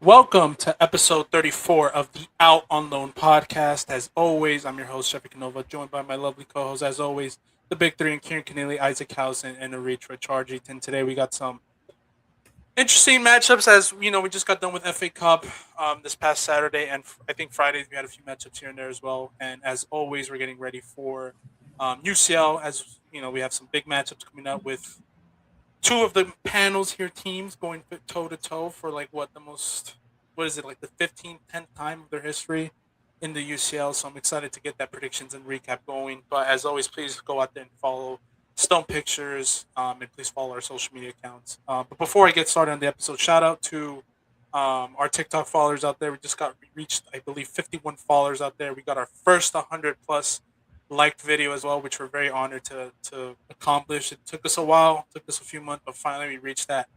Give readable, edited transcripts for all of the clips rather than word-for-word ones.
Welcome to episode 34 of the Out on Loan podcast. As always, I'm your host, Jeffrey Canova, joined by my lovely co-host, as always, the Big Three and Kieran Keneally, Isaac Housen, and Arich Chargington. Today we got some interesting matchups. As you know, we just got done with FA Cup this past Saturday, and I think Friday we had a few matchups here and there as well. And as always, we're getting ready for UCL. As you know, we have some big matchups coming up with two of the panels here teams going toe to toe for like what is it, like the 15th, 10th time of their history in the UCL. So I'm excited to get that predictions and recap going. But as always, please go out there and follow Stone Pictures, and please follow our social media accounts. But before I get started on the episode, shout out to our TikTok followers out there. We reached, I believe, 51 followers out there. We got our first 100 plus liked video as well, which we're very honored to accomplish. It took us a while, took us a few months, but finally we reached that.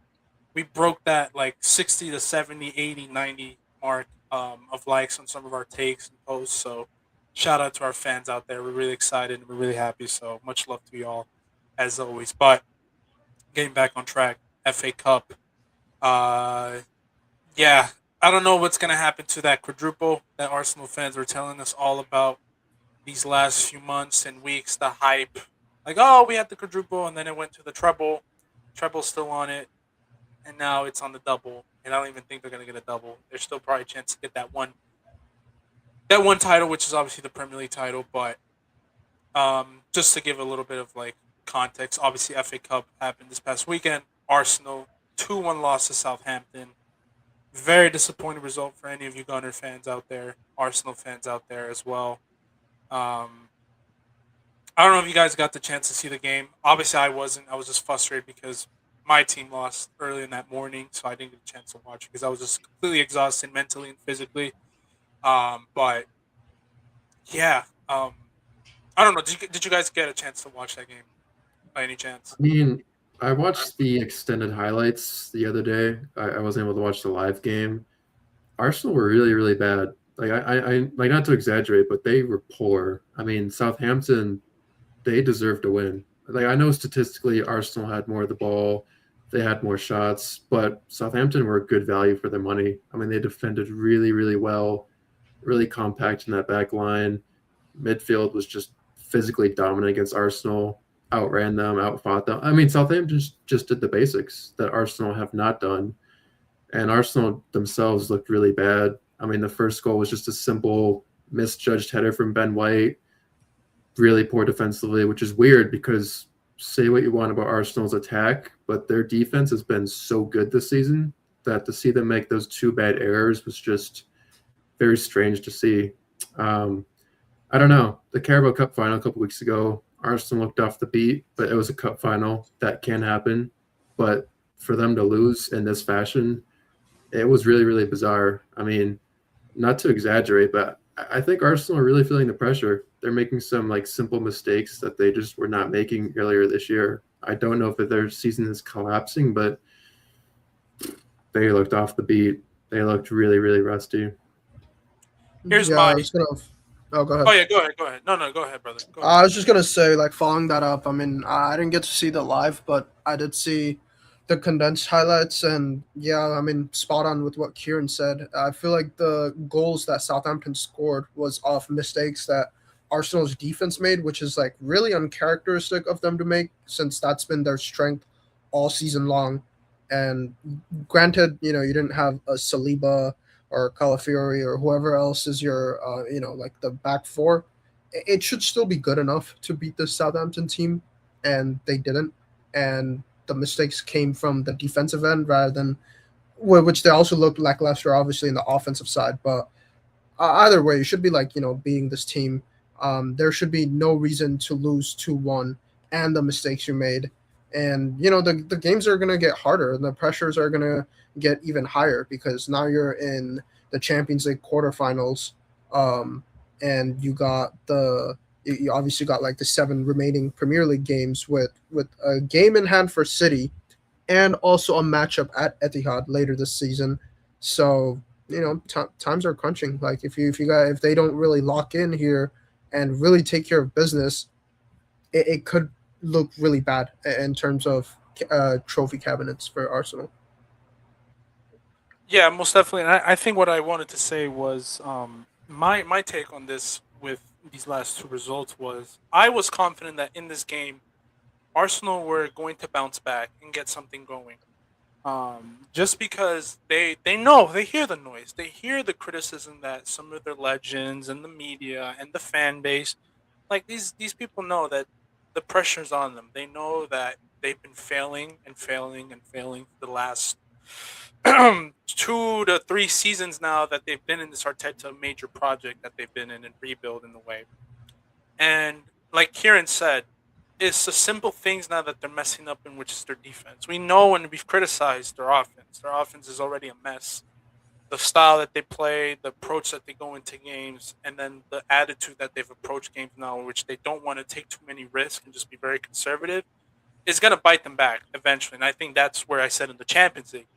We broke that like 60 to 70, 80, 90 mark of likes on some of our takes and posts. So shout out to our fans out there. We're really excited and we're really happy. So much love to you all as always. But getting back on track, FA Cup. Yeah, I don't know what's going to happen to that quadruple that Arsenal fans were telling us all about these last few months and weeks. The hype, like, oh, we had the quadruple, and then it went to the treble. Treble's still on it, and now it's on the double. And I don't even think they're gonna get a double. There's still probably a chance to get that one title, which is obviously the Premier League title. But just to give a little bit of like context, obviously FA Cup happened this past weekend. Arsenal 2-1 loss to Southampton. Very disappointing result for any of you Gunner fans out there, Arsenal fans out there as well. I don't know if you guys got the chance to see the game. Obviously, I wasn't. I was just frustrated because my team lost early in that morning, so I didn't get a chance to watch it because I was just completely exhausted mentally and physically. But yeah, I don't know. Did you guys get a chance to watch that game by any chance? I mean, I watched the extended highlights the other day. I wasn't able to watch the live game. Arsenal were really, really bad. Like, I like not to exaggerate, but they were poor. I mean, Southampton, they deserved to win. Like, I know statistically Arsenal had more of the ball, they had more shots, but Southampton were good value for their money. I mean, they defended really, really well, really compact in that back line. Midfield was just physically dominant against Arsenal, outran them, outfought them. I mean, Southampton just did the basics that Arsenal have not done, and Arsenal themselves looked really bad. I mean, the first goal was just a simple misjudged header from Ben White, really poor defensively, which is weird because say what you want about Arsenal's attack, but their defense has been so good this season that to see them make those two bad errors was just very strange to see. Um, I don't know. The Carabao Cup final a couple weeks ago, Arsenal looked off the beat, but it was a cup final. That can happen. But for them to lose in this fashion, it was really, really bizarre. I mean, not to exaggerate, but I think Arsenal are really feeling the pressure. They're making some like simple mistakes that they just were not making earlier this year. I don't know if their season is collapsing, but they looked off the beat. They looked really, really rusty. Here's Yeah, my. I was gonna. Oh, go Oh ahead. yeah, go ahead, go ahead. No, go ahead, brother. Go ahead. I was just gonna say, like, following that up. I mean, I didn't get to see the live, but I did see the condensed highlights, and yeah, I mean, spot on with what Kieran said. I feel like the goals that Southampton scored was off mistakes that Arsenal's defense made, which is like really uncharacteristic of them to make, since that's been their strength all season long. And granted, you didn't have a Saliba or Calafiori or whoever else is your, like the back four. It should still be good enough to beat the Southampton team, and they didn't. And the mistakes came from the defensive end rather than, which they also looked lackluster, obviously, in the offensive side. But either way, you should be like, being this team. There should be no reason to lose 2-1 and the mistakes you made. And, the games are going to get harder and the pressures are going to get even higher because now you're in the Champions League quarterfinals. And you obviously got like the 7 remaining Premier League games with a game in hand for City and also a matchup at Etihad later this season. So times are crunching. Like if they don't really lock in here and really take care of business, it could look really bad in terms of trophy cabinets for Arsenal. Yeah, most definitely. And I think what I wanted to say was my take on this with these last two results was I was confident that in this game Arsenal were going to bounce back and get something going. Just because they know, they hear the noise, they hear the criticism that some of their legends and the media and the fan base, like these people know that the pressure's on them. They know that they've been failing and failing and failing for the last 2 to 3 seasons now that they've been in this Arteta major project that they've been in and rebuild in the way. And like Kieran said, it's the simple things now that they're messing up in, which is their defense. We know and we've criticized their offense. Their offense is already a mess. The style that they play, the approach that they go into games, and then the attitude that they've approached games now, which they don't want to take too many risks and just be very conservative, is going to bite them back eventually. And I think that's where I said in the Champions League.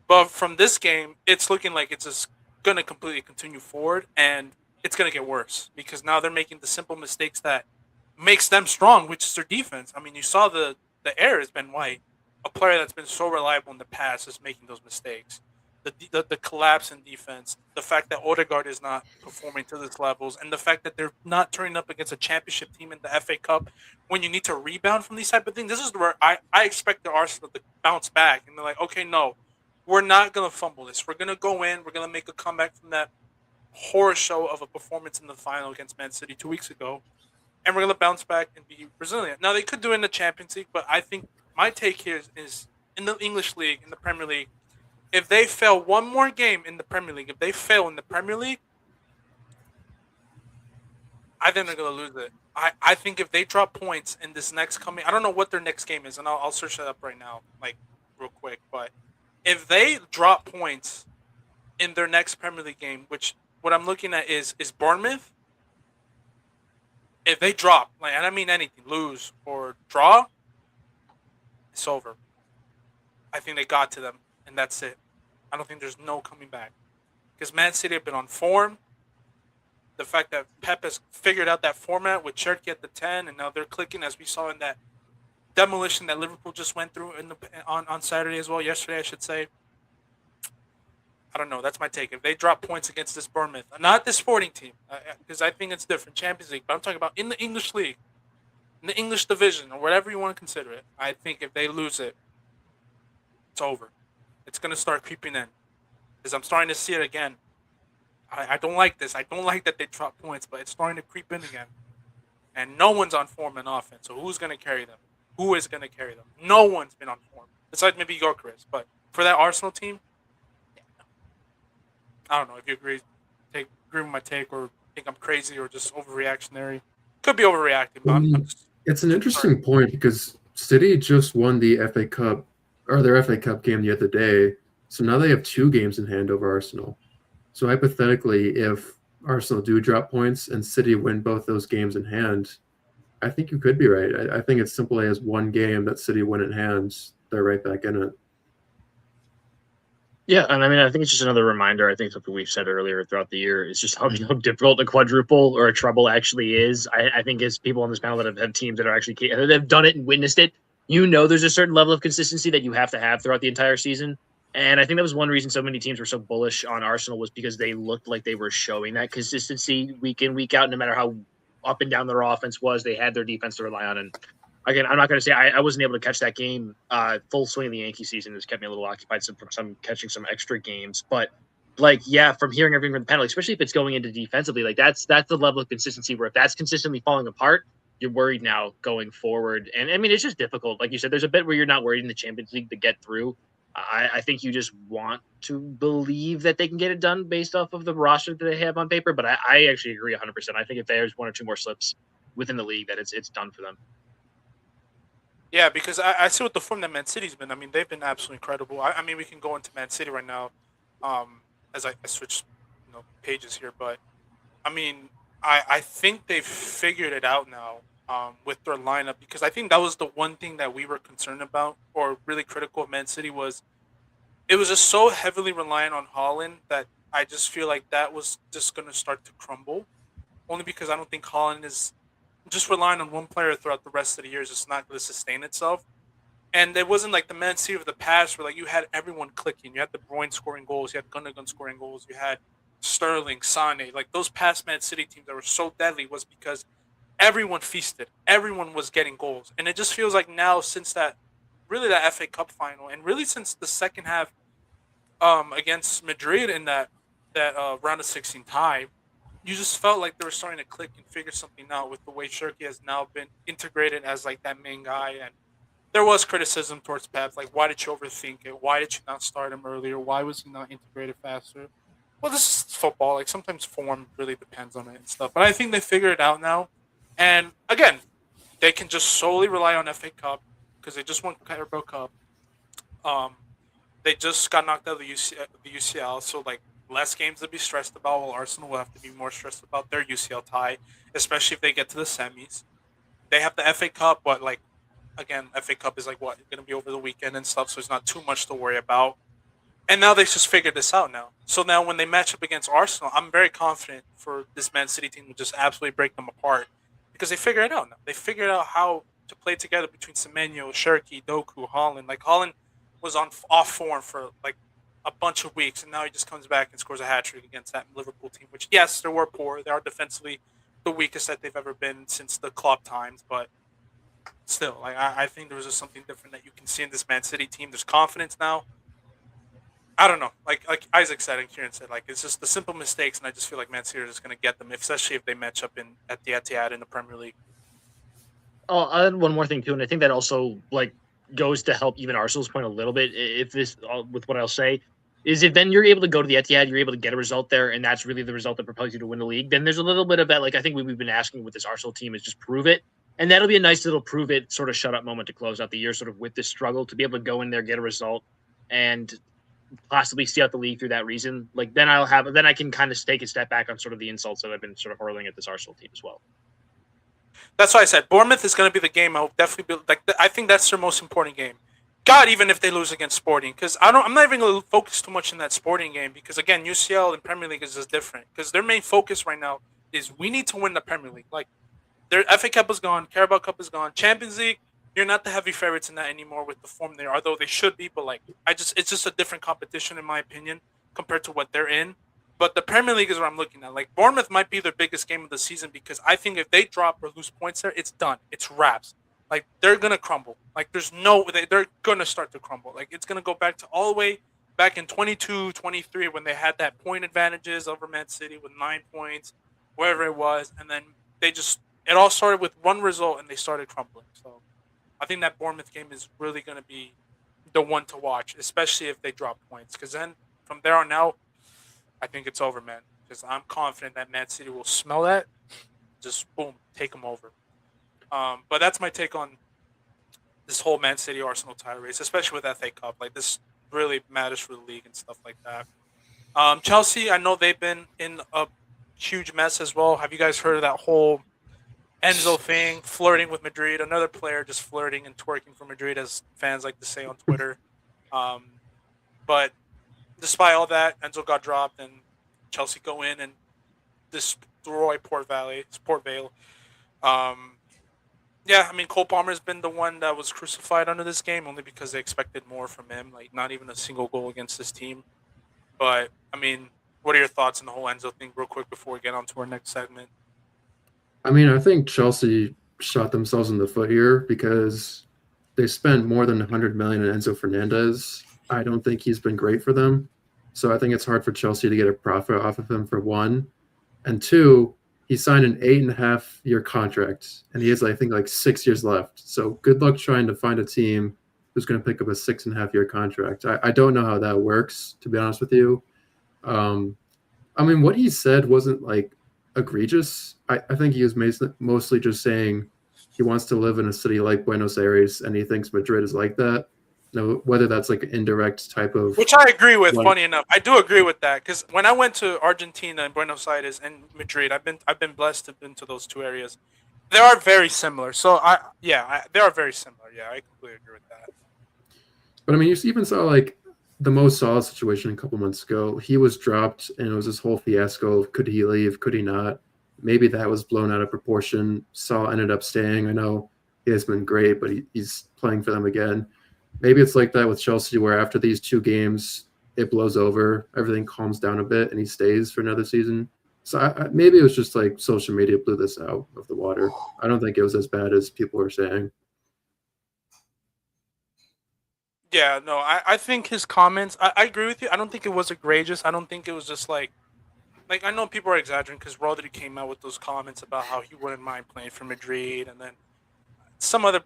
But from this game, it's looking like it's just going to completely continue forward, and it's going to get worse because now they're making the simple mistakes that makes them strong, which is their defense. I mean, you saw the error has been White, a player that's been so reliable in the past, is making those mistakes. The collapse in defense, the fact that Odegaard is not performing to this levels, and the fact that they're not turning up against a championship team in the FA Cup when you need to rebound from these type of things. This is where I expect the Arsenal to bounce back, and they're like, okay, no, we're not gonna fumble this. We're gonna go in. We're gonna make a comeback from that horror show of a performance in the final against Man City 2 weeks ago, and we're gonna bounce back and be resilient. Now they could do it in the Champions League, but I think my take here is in the English League, in the Premier League. If they fail one more game in the Premier League, if they fail in the Premier League, I think they're gonna lose it. I think if they drop points in this next coming, I don't know what their next game is, and I'll search that up right now, like real quick. But if they drop points in their next Premier League game, which what I'm looking at is Bournemouth. If they drop, like, and I mean anything, lose or draw, it's over. I think they got to them, and that's it. I don't think there's no coming back because Man City have been on form. The fact that Pep has figured out that format with Cherky at the 10, and now they're clicking, as we saw in that demolition that Liverpool just went through on Saturday as well. Yesterday, I should say. I don't know. That's my take. If they drop points against this Bournemouth, not this Sporting team, because I think it's different, Champions League. But I'm talking about in the English League, in the English division, or whatever you want to consider it. I think if they lose it, it's over. It's gonna start creeping in, because I'm starting to see it again. I don't like this. I don't like that they drop points, but it's starting to creep in again. And no one's on form in offense. So who's gonna carry them? Who is gonna carry them? No one's been on form besides maybe Gyökeres. But for that Arsenal team, I don't know if you agree with my take, or think I'm crazy, or just overreactionary. Could be overreacting, but I'm just It's an interesting point because City just won the FA Cup or their FA Cup game the other day. So now they have 2 games in hand over Arsenal. So hypothetically, if Arsenal do drop points and City win both those games in hand, I think you could be right. I think it's simply as one game that City win in hand, they're right back in it. Yeah, and I mean, I think it's just another reminder. I think something we've said earlier throughout the year is just how difficult a quadruple or a treble actually is. I think as people on this panel that have had teams that are actually that have done it and witnessed it, there's a certain level of consistency that you have to have throughout the entire season. And I think that was one reason so many teams were so bullish on Arsenal was because they looked like they were showing that consistency week in, week out, no matter how up and down their offense was. They had their defense to rely on. And again, I'm not going to say I wasn't able to catch that game full swing of the Yankee season. It's kept me a little occupied from catching some extra games. But from hearing everything from the panel, especially if it's going into defensively, that's the level of consistency where if that's consistently falling apart, you're worried now going forward. And I mean, it's just difficult. Like you said, there's a bit where you're not worried in the Champions League to get through. I think you just want to believe that they can get it done based off of the roster that they have on paper. But I actually agree 100%. I think if there's 1 or 2 more slips within the league, that it's done for them. yeah, because I see what the form that Man City's been. I mean, they've been absolutely incredible. I mean, we can go into Man City right now, as I switch, pages here. But I mean, I think they've figured it out now, with their lineup, because I think that was the one thing that we were concerned about or really critical of Man City was it was just so heavily reliant on Holland that I just feel like that was just going to start to crumble. Only because I don't think Holland is just relying on one player throughout the rest of the year is just not going to sustain itself. And it wasn't like the Man City of the past where like you had everyone clicking. You had De Bruyne scoring goals. You had Gundogan scoring goals. You had Sterling, Sane. Like those past Man City teams that were so deadly was because everyone feasted. Everyone was getting goals. And it just feels like now since that FA Cup final and really since the second half against Madrid in that round of 16 tie, you just felt like they were starting to click and figure something out with the way Shirky has now been integrated as like that main guy. And there was criticism towards Pep, like why did you overthink it? Why did you not start him earlier? Why was he not integrated faster? Well, this is football. Like sometimes form really depends on it and stuff. But I think they figured it out now. And again, they can just solely rely on FA Cup because they just won Carabao Cup. Um, they just got knocked out of the UCL, so like less games to be stressed about. While Arsenal will have to be more stressed about their UCL tie, especially if they get to the semis. They have the FA Cup, but like again, FA Cup is like what going to be over the weekend and stuff, so it's not too much to worry about. And now they just figured this out now. So now when they match up against Arsenal, I'm very confident for this Man City team to just absolutely break them apart because they figure it out now. They figured out how to play together between Semenyo, Shirky, Doku, Holland. Like Holland was on off form for like a bunch of weeks, and now he just comes back and scores a hat trick against that Liverpool team. Which yes, they were poor. They are defensively the weakest that they've ever been since the club times, but still, like I think there was just something different that you can see in this Man City team. There's confidence now. I don't know. Like Isaac said and Kieran said, like it's just the simple mistakes, and I just feel like Man City are just going to get them, especially if they match up at the Etihad in the Premier League. Oh, I'll add one more thing too, and I think that also like goes to help even Arsenal's point a little bit. If this, with what I'll say, is if then you're able to go to the Etihad, you're able to get a result there, and that's really the result that propels you to win the league. Then there's a little bit of that. Like I think we've been asking with this Arsenal team is just prove it, and that'll be a nice little prove it sort of shut up moment to close out the year, sort of with this struggle to be able to go in there, get a result, and possibly see out the league through that reason. Like then I can kind of take a step back on sort of the insults that I've been sort of hurling at this Arsenal team as well. That's why I said Bournemouth is going to be the game. I'll definitely be like. I think that's their most important game. God, even if they lose against Sporting, because I'm not even going to focus too much in that Sporting game because again, UCL and Premier League is just different. Because their main focus right now is we need to win the Premier League. Like their FA Cup is gone, Carabao Cup is gone, Champions League. You're not the heavy favorites in that anymore with the form there, although they should be. But like, it's just a different competition in my opinion compared to what they're in. But the Premier League is what I'm looking at. Like Bournemouth might be their biggest game of the season because I think if they drop or lose points there, it's done. It's wraps. Like they're gonna crumble. Like there's no, they're gonna start to crumble. Like it's gonna go back to all the way back in 22, 23 when they had that point advantages over Man City with 9 points, wherever it was, and then it all started with one result and they started crumbling. So I think that Bournemouth game is really gonna be the one to watch, especially if they drop points, because then from there on out, I think it's over, man. Because I'm confident that Man City will smell that, just boom, take them over. But that's my take on this whole Man City Arsenal title race, especially with FA Cup. Like this really matters for the league and stuff like that. Chelsea, I know they've been in a huge mess as well. Have you guys heard of that whole Enzo thing, flirting with Madrid? Another player just flirting and twerking for Madrid, as fans like to say on Twitter. But despite all that, Enzo got dropped, and Chelsea go in and destroy Port Vale. Yeah, I mean, Cole Palmer's been the one that was crucified under this game only because they expected more from him, like not even a single goal against this team. But, I mean, what are your thoughts on the whole Enzo thing real quick before we get on to our next segment? I mean, I think Chelsea shot themselves in the foot here because they spent more than 100 million on Enzo Fernandez. I don't think he's been great for them. So I think it's hard for Chelsea to get a profit off of him, for one. And two, he signed an 8.5-year contract, and he has, I think, like 6 years left. So good luck trying to find a team who's going to pick up a 6.5-year contract. I don't know how that works, to be honest with you. I mean, what he said wasn't like egregious. I think he was mostly just saying he wants to live in a city like Buenos Aires, and he thinks Madrid is like that. No, whether that's like an indirect type of, which I agree with. Funny enough, I do agree with that because when I went to Argentina and Buenos Aires and Madrid, I've been blessed to have been to those two areas. They are very similar. So they are very similar. Yeah, I completely agree with that. But I mean, you even saw like the Mo Salah situation a couple months ago. He was dropped, and it was this whole fiasco of could he leave, could he not? Maybe that was blown out of proportion. Salah ended up staying. I know he has been great, but he's playing for them again. maybe it's like that with Chelsea, where after these 2 games, it blows over, everything calms down a bit, and he stays for another season. So maybe it was just like social media blew this out of the water. I don't think it was as bad as people were saying. Yeah, no, I think his comments. I agree with you. I don't think it was egregious. I don't think it was just like I know people are exaggerating because Rodri came out with those comments about how he wouldn't mind playing for Madrid, and then some other,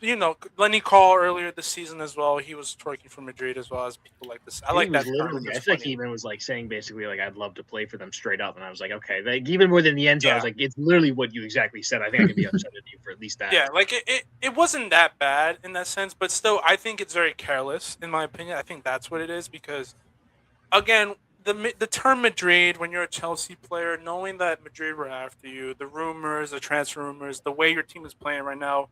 Lenny Call earlier this season as well. He was twerking for Madrid as well as people like this. I like that. I feel like he even was like saying basically like I'd love to play for them straight up, and I was like, okay, like even more than the end zone, I was like, it's literally what you exactly said. I think I could be upset at you for at least that. Yeah, like it wasn't that bad in that sense, but still, I think it's very careless in my opinion. I think that's what it is because, again, the term Madrid when you're a Chelsea player, knowing that Madrid were after you, the rumors, the transfer rumors, the way your team is playing right now.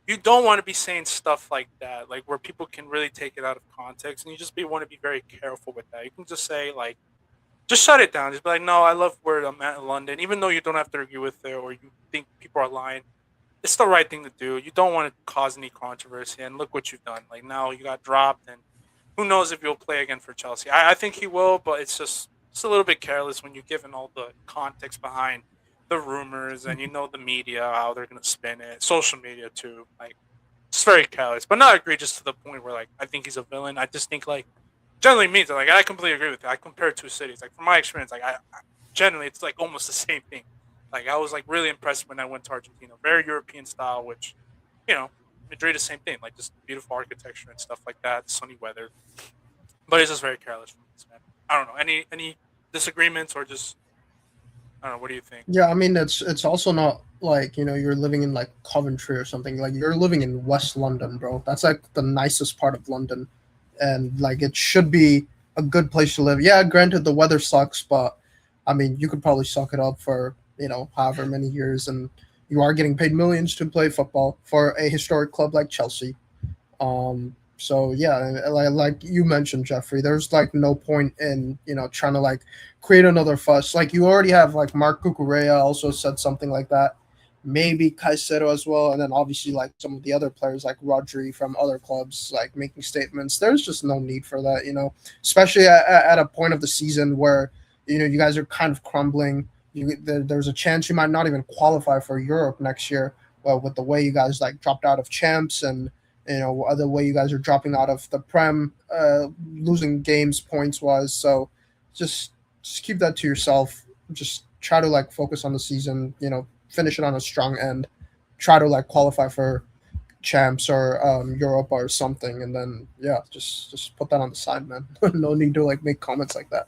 You don't want to be saying stuff like that, like where people can really take it out of context, and you just want to be very careful with that. You can just say like, just shut it down. Just be like, no, I love where I'm at in London, even though you don't have to agree with it or you think people are lying. It's the right thing to do. You don't want to cause any controversy, and look what you've done. Like now you got dropped, and who knows if you'll play again for Chelsea. I think he will, but it's a little bit careless when you're given all the context behind the rumors and the media, how they're gonna spin it, social media too. Like it's very careless, but not egregious to the point where like I think he's a villain. I just think like generally means like I completely agree with you. I compare 2 cities. Like from my experience, like I generally it's like almost the same thing. Like I was like really impressed when I went to Argentina. Very European style, which Madrid is the same thing, like just beautiful architecture and stuff like that, sunny weather. But it's just very careless from this man. I don't know. Any disagreements or just I don't know. What do you think? Yeah, I mean it's also not like you're living in like Coventry or something. Like you're living in West London, bro. That's like the nicest part of London, and like it should be a good place to live. Yeah, granted the weather sucks, but I mean you could probably suck it up for however many years, and you are getting paid millions to play football for a historic club like Chelsea. So yeah, like you mentioned, Jeffrey, there's like no point in trying to like create another fuss. Like you already have like Mark Cucurella also said something like that, maybe Caicedo as well, and then obviously like some of the other players like Rodri from other clubs like making statements. There's just no need for that, especially at a point of the season where you guys are kind of crumbling. There's a chance you might not even qualify for Europe next year. Well, with the way you guys like dropped out of champs and the way you guys are dropping out of the Prem, losing games points wise. So just keep that to yourself. Just try to like focus on the season. Finish it on a strong end. Try to like qualify for champs or Europe or something, and then just put that on the side, man. No need to like make comments like that.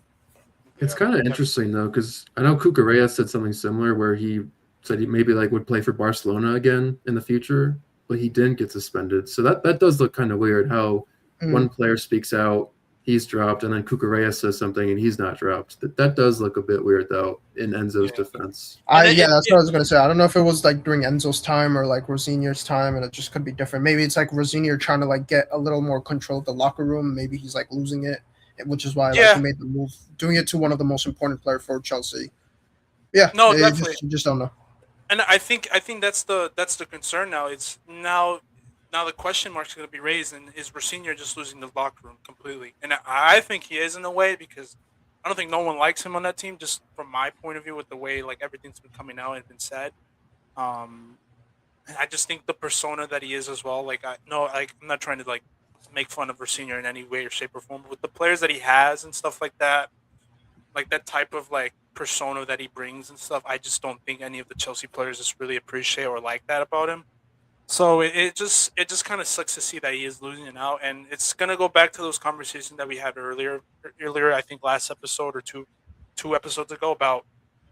It's kind of interesting though, because I know Cucurella said something similar where he said he maybe like would play for Barcelona again in the future, but he didn't get suspended. So that does look kind of weird how one player speaks out, he's dropped, and then Cucurella says something and he's not dropped. That does look a bit weird though in Enzo's defense. That's what I was gonna say. I don't know if it was like during Enzo's time or like Rosinior's time, and it just could be different. Maybe it's like Rosinior trying to like get a little more control of the locker room. Maybe he's like losing it, which is why like, he made the move, doing it to one of the most important players for Chelsea. Yeah, no, definitely. You just don't know. And I think that's the concern now. It's now the question mark is going to be raised, and is Rosinior just losing the locker room completely? And I think he is in a way because I don't think no one likes him on that team. Just from my point of view, with the way like everything's been coming out and been said, and I just think the persona that he is as well. Like I'm not trying to like make fun of Rosinior in any way or shape or form, but with the players that he has and stuff like that type of like persona that he brings and stuff, I just don't think any of the Chelsea players just really appreciate or like that about him. So it just kind of sucks to see that he is losing it out, and it's gonna go back to those conversations that we had earlier. I think last episode or two episodes ago about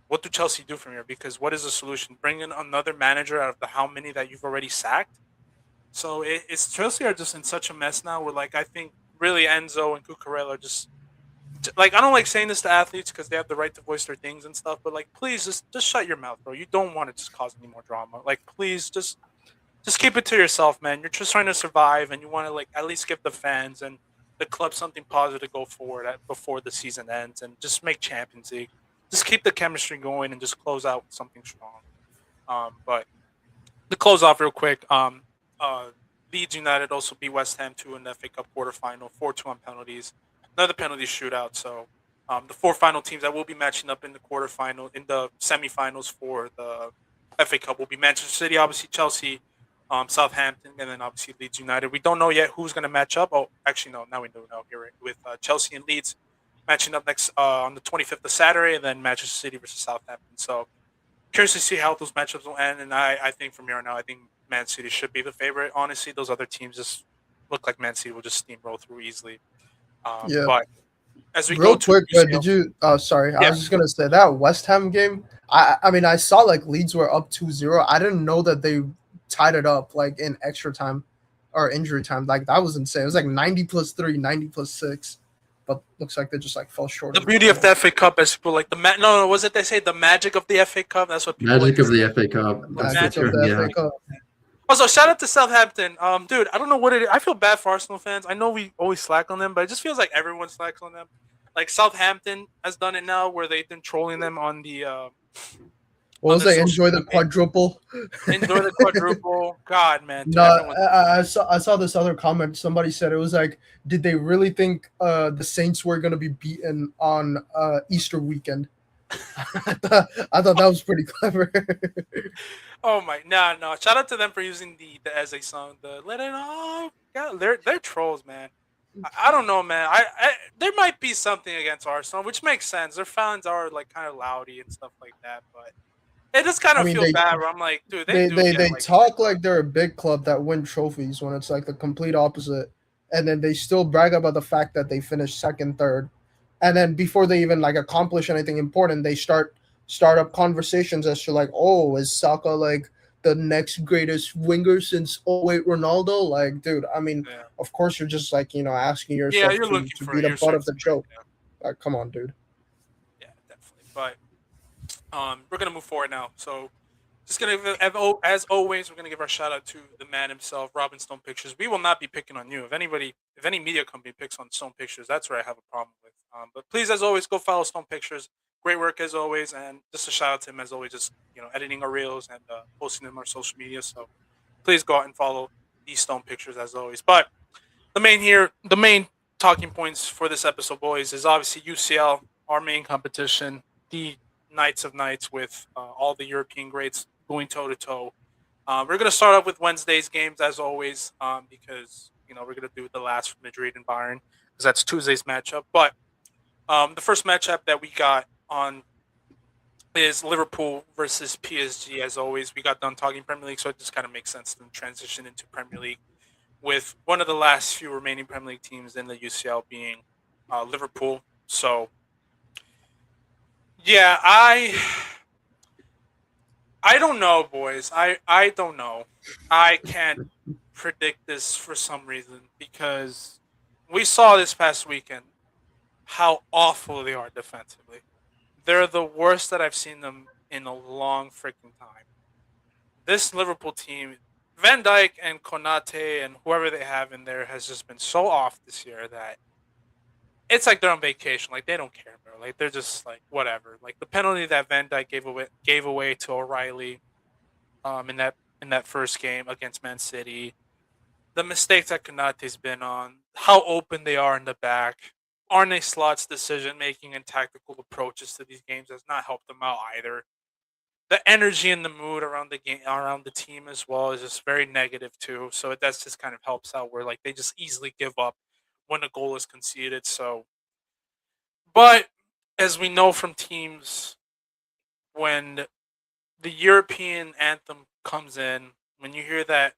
what do Chelsea do from here? Because what is the solution? Bring in another manager out of the how many that you've already sacked? So it's Chelsea are just in such a mess now. Where like I think really Enzo and Cucurella are just like I don't like saying this to athletes because they have the right to voice their things and stuff. But like please just shut your mouth, bro. You don't want to just cause any more drama. Like please just keep it to yourself, man. You're just trying to survive, and you want to like at least give the fans and the club something positive to go forward before the season ends, and just make Champions League. Just keep the chemistry going and just close out with something strong. But to close off real quick, Leeds United also beat West Ham 2 in the FA Cup quarterfinal, 4-2 on penalties. Another penalty shootout. So the four final teams that will be matching up in the quarterfinal, in the semifinals for the FA Cup will be Manchester City, obviously Chelsea, Southampton, and then obviously Leeds United. We don't know yet who's going to match up. Oh, actually, no, now we do know here, right? With Chelsea and Leeds matching up next on the 25th of Saturday, and then Manchester City versus Southampton. So curious to see how those matchups will end. And I think from here on out, I think Man City should be the favorite. Honestly, those other teams just look like Man City will just steamroll through easily. Yeah. But as we Real go to quick, UCL, did you? Sorry, I Yeah. was just gonna say that West Ham game. I mean, I saw like Leeds were up 2-0. I didn't know that they tied it up like in extra time or injury time. Like that was insane. It was like 90 plus 3, 90 plus 6. But looks like they just like fell short. the beauty of the FA Cup is people like no, was it they say the magic of the FA Cup? That's what people Magic like of to the say. FA Cup. That's the Magic of term, the yeah. FA Cup. Also, shout out to Southampton. Dude, I don't know what it is. I feel bad for Arsenal fans. I know we always slack on them, but it just feels like everyone slacks on them. Like Southampton has done it now, where they've been trolling them on the What was the they? social Enjoy the media. quadruple. enjoy the quadruple. God, man, dude, No, everyone's- I saw this other comment. Somebody said it was like, did they really think the Saints were gonna be beaten on Easter weekend? I thought that was pretty clever. Oh my, no. Shout out to them for using the as a song. The Let It Off. God, they're trolls, man. I don't know, man. I there might be something against Arsenal, which makes sense. Their fans are like kind of loudy and stuff like that, but it just kind I of mean, feel they- bad. Where I'm like, dude, they do they, get, they like, talk like they're a big club that win trophies when it's like the complete opposite, and then they still brag about the fact that they finished second, third, and then before they even like accomplish anything important, they start up conversations as to like, oh, is Saka like the next greatest winger since 08 Ronaldo? Like, dude, I mean, yeah. of course you're just like, asking Yeah, yourself you're to looking for be the you're butt of the searching, joke. yeah. Like, come on, dude. Yeah, definitely. But we're gonna move forward now. So just gonna as always, we're gonna give our shout out to the man himself, Robin Stone Pictures. We will not be picking on you. If any media company picks on Stone Pictures, that's where I have a problem with. But please, as always, go follow Stone Pictures. Great work as always, and just a shout out to him as always. Just editing our reels and posting them on our social media. So please go out and follow these Stone Pictures as always. But the main talking points for this episode, boys, is obviously UCL, our main competition, the Knights of Knights with all the European greats going toe to toe. We're gonna start off with Wednesday's games as always, because we're gonna do the last for Madrid and Bayern because that's Tuesday's matchup. But the first matchup that we got on is Liverpool versus PSG. As always, we got done talking Premier League, so it just kind of makes sense to transition into Premier League with one of the last few remaining Premier League teams in the UCL being Liverpool. So, yeah, I don't know, boys. I don't know. I can't predict this for some reason because we saw this past weekend how awful they are defensively. They're the worst that I've seen them in a long freaking time. This Liverpool team, Van Dijk and Konate and whoever they have in there has just been so off this year that it's like they're on vacation. Like they don't care, bro. Like they're just like whatever. Like the penalty that Van Dijk gave away to O'Reilly, in that first game against Man City, the mistakes that Konate's been on, how open they are in the back, Arne Slot's decision making and tactical approaches to these games has not helped them out either. The energy and the mood around the game, around the team as well, is just very negative too. So that's just kind of helps out where like they just easily give up when a goal is conceded. So, but as we know from teams, when the European anthem comes in, when you hear that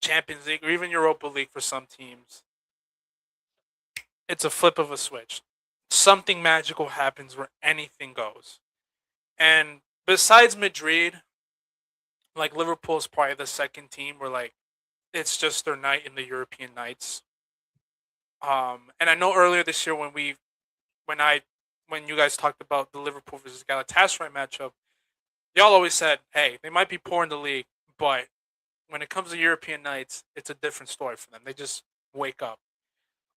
Champions League or even Europa League for some teams, it's a flip of a switch. Something magical happens where anything goes. And besides Madrid, like Liverpool is probably the second team where like it's just their night in the European nights. And I know earlier this year when you guys talked about the Liverpool versus Galatasaray matchup, y'all always said, hey, they might be poor in the league, but when it comes to European nights, it's a different story for them. They just wake up.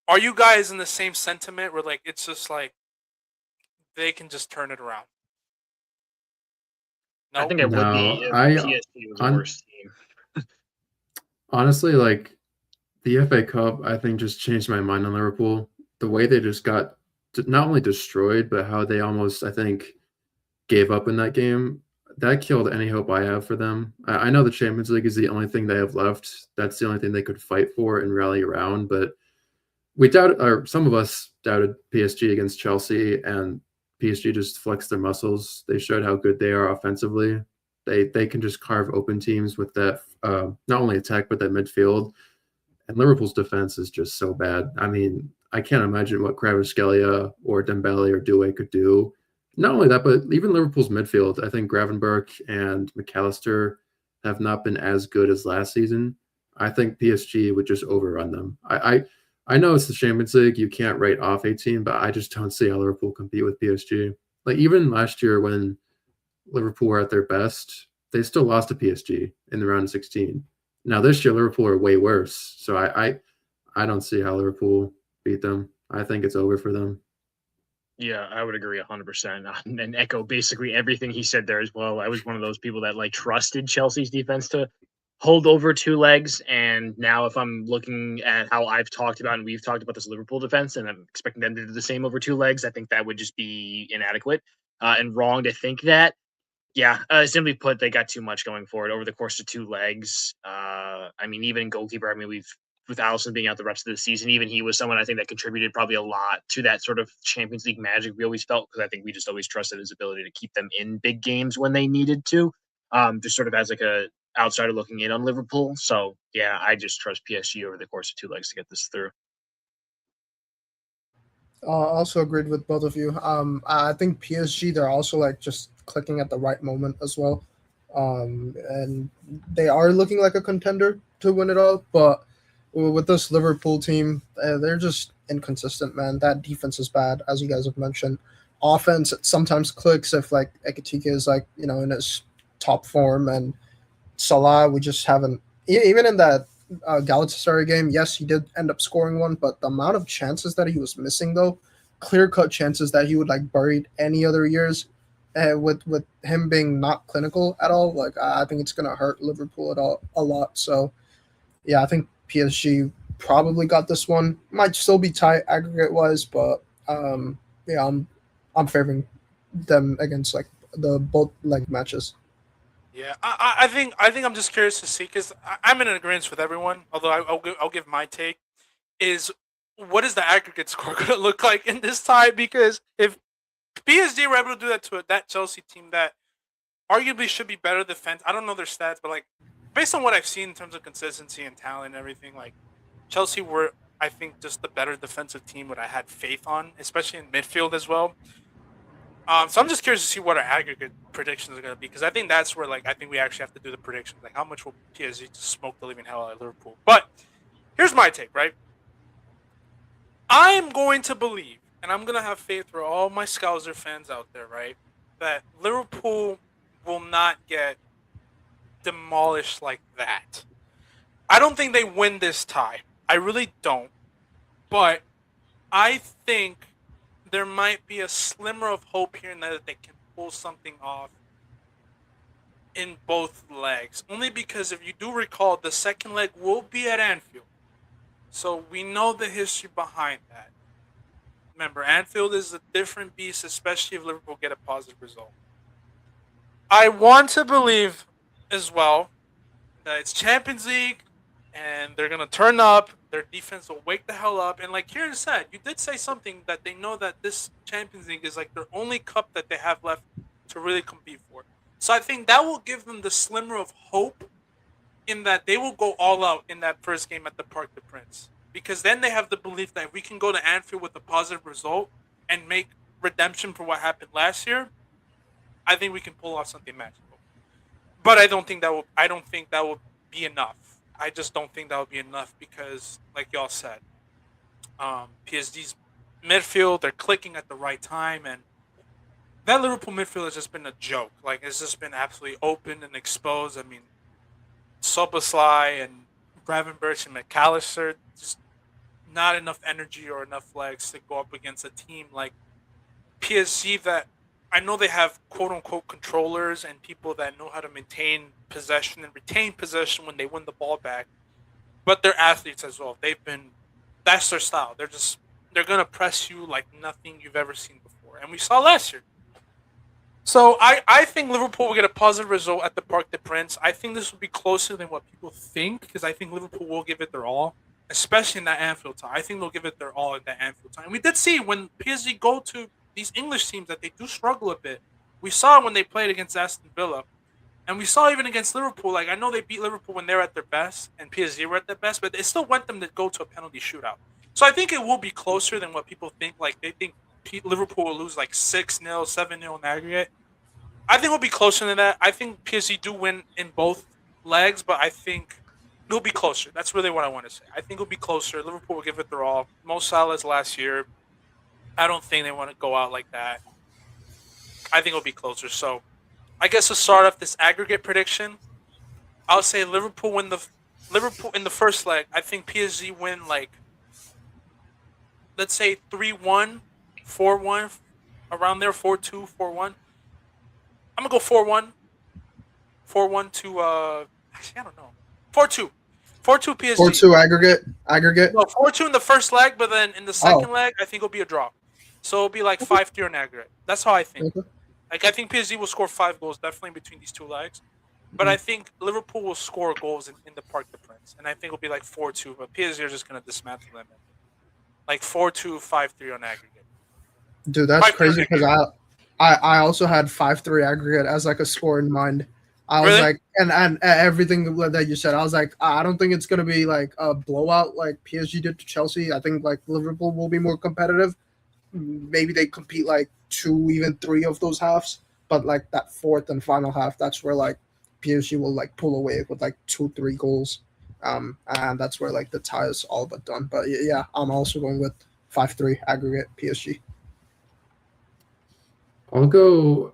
Are you guys in the same sentiment where like it's just like they can just turn it around? I think I would No, be if I- PSG was the I'm- worst team. Honestly, like The FA Cup, I think, just changed my mind on Liverpool. The way they just got not only destroyed, but how they almost, I think, gave up in that game. That killed any hope I have for them. I know the Champions League is the only thing they have left. That's the only thing they could fight for and rally around. But we doubted, or some of us doubted PSG against Chelsea, and PSG just flexed their muscles. They showed how good they are offensively. They can just carve open teams with that, not only attack, but that midfield. And Liverpool's defense is just so bad. I mean, I can't imagine what Kvaratskhelia or Dembele or Doué could do. Not only that, but even Liverpool's midfield. I think Gravenberch and McAllister have not been as good as last season. I think PSG would just overrun them. I know it's the Champions League. You can't write off a team, but I just don't see how Liverpool compete with PSG. Like even last year when Liverpool were at their best, they still lost to PSG in the round of 16. Now this year Liverpool are way worse, so I don't see how Liverpool beat them. I think it's over for them. Yeah, I would agree 100% and echo basically everything he said there as well. I was one of those people that like trusted Chelsea's defense to hold over two legs, and now if I'm looking at how I've talked about and we've talked about this Liverpool defense, and I'm expecting them to do the same over two legs, I think that would just be inadequate and wrong to think that. Yeah, simply put, they got too much going for it over the course of two legs. I mean, even goalkeeper. I mean, with Allison being out the rest of the season, even he was someone I think that contributed probably a lot to that sort of Champions League magic we always felt, because I think we just always trusted his ability to keep them in big games when they needed to, just sort of as like a outsider looking in on Liverpool. So yeah, I just trust PSG over the course of two legs to get this through. Also agreed with both of you. I think PSG, they're also like just clicking at the right moment as well, and they are looking like a contender to win it all. But with this Liverpool team, they're just inconsistent, man. That defense is bad, as you guys have mentioned. Offense it sometimes clicks if like Ekitike is like in his top form, and Salah we just haven't. Even in that Galatasaray game, yes, he did end up scoring one, but the amount of chances that he was missing, though, clear-cut chances that he would like buried any other years, with him being not clinical at all, like I think it's gonna hurt Liverpool a lot. So yeah, I think PSG probably got this one. Might still be tight aggregate wise, but yeah, I'm favoring them against like the both leg matches. Yeah, I think I'm just curious to see because I'm in agreement with everyone. Although I'll give my take is what is the aggregate score going to look like in this tie? Because if PSG were able to do that to that Chelsea team that arguably should be better defense, I don't know their stats, but like based on what I've seen in terms of consistency and talent and everything, like Chelsea were I think just the better defensive team what I had faith on, especially in midfield as well. So I'm just curious to see what our aggregate predictions are going to be because I think that's where like I think we actually have to do the predictions. Like how much will PSG just smoke the living hell out of Liverpool? But here's my take, right? I'm going to believe, and I'm going to have faith for all my Scouser fans out there, right? That Liverpool will not get demolished like that. I don't think they win this tie. I really don't. But I think there might be a slimmer of hope here and there that they can pull something off in both legs. Only because if you do recall, the second leg will be at Anfield. So we know the history behind that. Remember, Anfield is a different beast, especially if Liverpool get a positive result. I want to believe as well that it's Champions League and they're going to turn up. Their defense will wake the hell up. And like Kieran said, you did say something that they know that this Champions League is like their only cup that they have left to really compete for. So I think that will give them the slimmer of hope in that they will go all out in that first game at the Parc des Princes. Because then they have the belief that if we can go to Anfield with a positive result and make redemption for what happened last year, I think we can pull off something magical. But I don't think that will be enough. I just don't think that will be enough because, like y'all said, PSG's midfield, they're clicking at the right time, and that Liverpool midfield has just been a joke. Like, it's just been absolutely open and exposed. I mean, Soboslai and Gravenberch and McAllister, just not enough energy or enough legs to go up against a team like PSG that I know they have quote-unquote controllers and people that know how to maintain possession and retain possession when they win the ball back. but they're athletes as well. That's their style. They're gonna press you like nothing you've ever seen before, and we saw last year. So I think Liverpool will get a positive result at the Parc des Princes. I think this will be closer than what people think because I think Liverpool will give it their all, especially in that Anfield tie. I think they'll give it their all in that Anfield tie. And we did see when PSG go to these English teams that they do struggle a bit. We saw when they played against Aston Villa, and we saw even against Liverpool. Like I know they beat Liverpool when they're at their best and PSG were at their best, but it still went them to go to a penalty shootout. So I think it will be closer than what people think. Like they think Liverpool will lose like 6-0, 7-0 in aggregate. I think we'll be closer than that. I think PSG do win in both legs, but I think it'll be closer. That's really what I want to say. I think it'll be closer. Liverpool will give it their all. Mo Salah's last year. I don't think they want to go out like that. I think it'll be closer. So I guess to start off this aggregate prediction, I'll say Liverpool in the first leg. I think PSG win like let's say 3-1, 4-1, around there, 4-2, 4-1. I'm gonna go 4-1. 4-1 to actually I don't know. 4-2. 4-2 PSG. 4-2 aggregate. No, 4-2 in the first leg, but then in the second leg, I think it'll be a draw. So it'll be like 5-3 in aggregate. That's how I think. Okay. Like I think PSG will score 5 goals definitely between these two legs. But I think Liverpool will score goals in the Parc des Princes. And I think it'll be like 4-2, but PSG are just gonna dismantle them. Like 4-2, 5-3 on aggregate. Dude, that's 5-3 crazy because aggregate. I also had 5-3 aggregate as like a score in mind. I was Really? like, and everything that you said, I was like, I don't think it's gonna be like a blowout like PSG did to Chelsea. I think like Liverpool will be more competitive. Maybe they compete like 2, even 3 of those halves, but like that fourth and final half, that's where like PSG will like pull away with like 2, 3 goals, and that's where like the tie is all but done. But yeah, I'm also going with 5-3 aggregate PSG. I'm going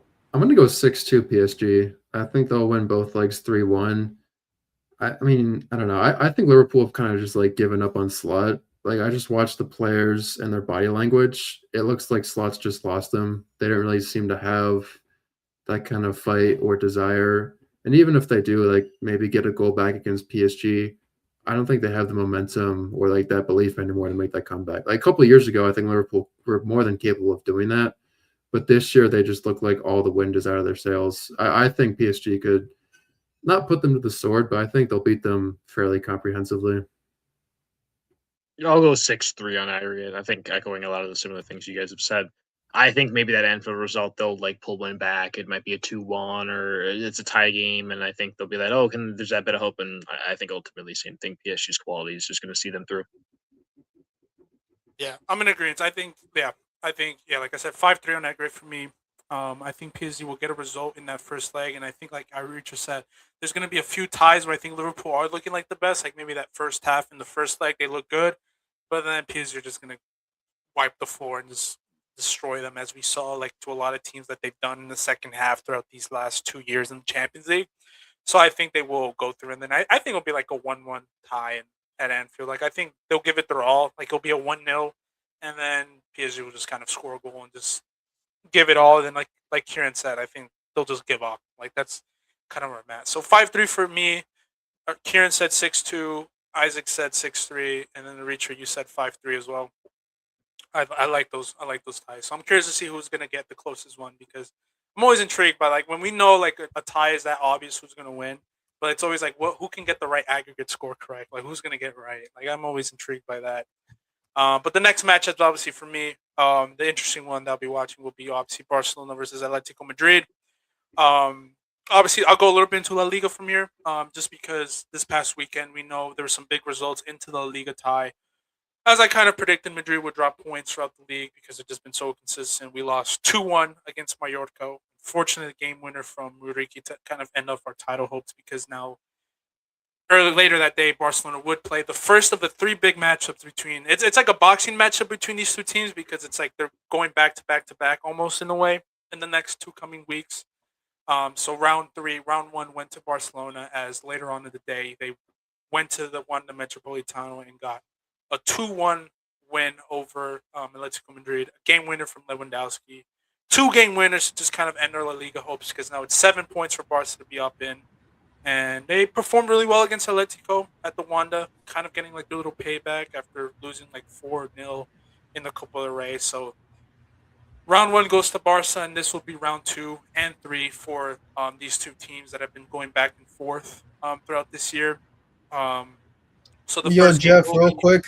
to go 6-2 PSG. I think they'll win both legs 3-1. I mean, I don't know. I think Liverpool have kind of just like given up on Slot. Like I just watched the players and their body language. It looks like Slot's just lost them. They don't really seem to have that kind of fight or desire. And even if they do, like maybe get a goal back against PSG, I don't think they have the momentum or like that belief anymore to make that comeback. Like a couple of years ago, I think Liverpool were more than capable of doing that. But this year, they just look like all the wind is out of their sails. I think PSG could not put them to the sword, but I think they'll beat them fairly comprehensively. I'll go 6-3 on aggregate. I think echoing a lot of the similar things you guys have said. I think maybe that Anfield result they'll like pull one back. It might be a 2-1 or it's a tie game, and I think they'll be like, oh, there's that bit of hope. And I think ultimately, same thing. PSG's quality is just going to see them through. Yeah, I'm in agreement. I think, like I said, 5-3 on that grid for me. I think PSG will get a result in that first leg, and I think, like Iricha said, there's going to be a few ties where I think Liverpool are looking like the best. Like maybe that first half in the first leg, they look good, but then PSG are just going to wipe the floor and just destroy them, as we saw, like to a lot of teams that they've done in the second half throughout these last 2 years in the Champions League. So I think they will go through, and then I think it'll be like a 1-1 tie at Anfield. Like I think they'll give it their all. Like it'll be a 1-0, and then PSG will just kind of score a goal and just give it all. And then like Kieran said, I think they'll just give up. Like that's kind of where I'm at. So 5-3 for me. Kieran said 6-2. Isaac said 6-3, and then the Reacher you said 5-3 as well. I like those. I like those ties. So I'm curious to see who's gonna get the closest one because I'm always intrigued by like when we know like a tie is that obvious who's gonna win, but it's always like who can get the right aggregate score correct. Like who's gonna get it right. Like I'm always intrigued by that. But the next matchup, obviously for me, the interesting one that I'll be watching will be obviously Barcelona versus Atlético Madrid. Obviously, I'll go a little bit into La Liga from here, just because this past weekend we know there were some big results into the La Liga tie. As I kind of predicted, Madrid would drop points throughout the league because it's just been so consistent. We lost 2-1 against Mallorca. Fortunately, the game winner from Muriqi to kind of end off our title hopes because now later that day, Barcelona would play the first of the 3 big matchups between. It's like a boxing matchup between these two teams because it's like they're going back to back to back almost in a way in the next 2 coming weeks. So round 1 went to Barcelona. As later on in the day, they went to the Metropolitano and got a 2-1 win over Atletico Madrid. A game winner from Lewandowski. 2 game winners to just kind of end our La Liga hopes because now it's 7 points for Barca to be up in. and they performed really well against Atletico at the Wanda, kind of getting like a little payback after losing like 4-0 in the Copa del Rey. So round one goes to Barca, and this will be round 2 and 3 for these two teams that have been going back and forth throughout this year. Um, so the Yo, first game Jeff, will real be, quick,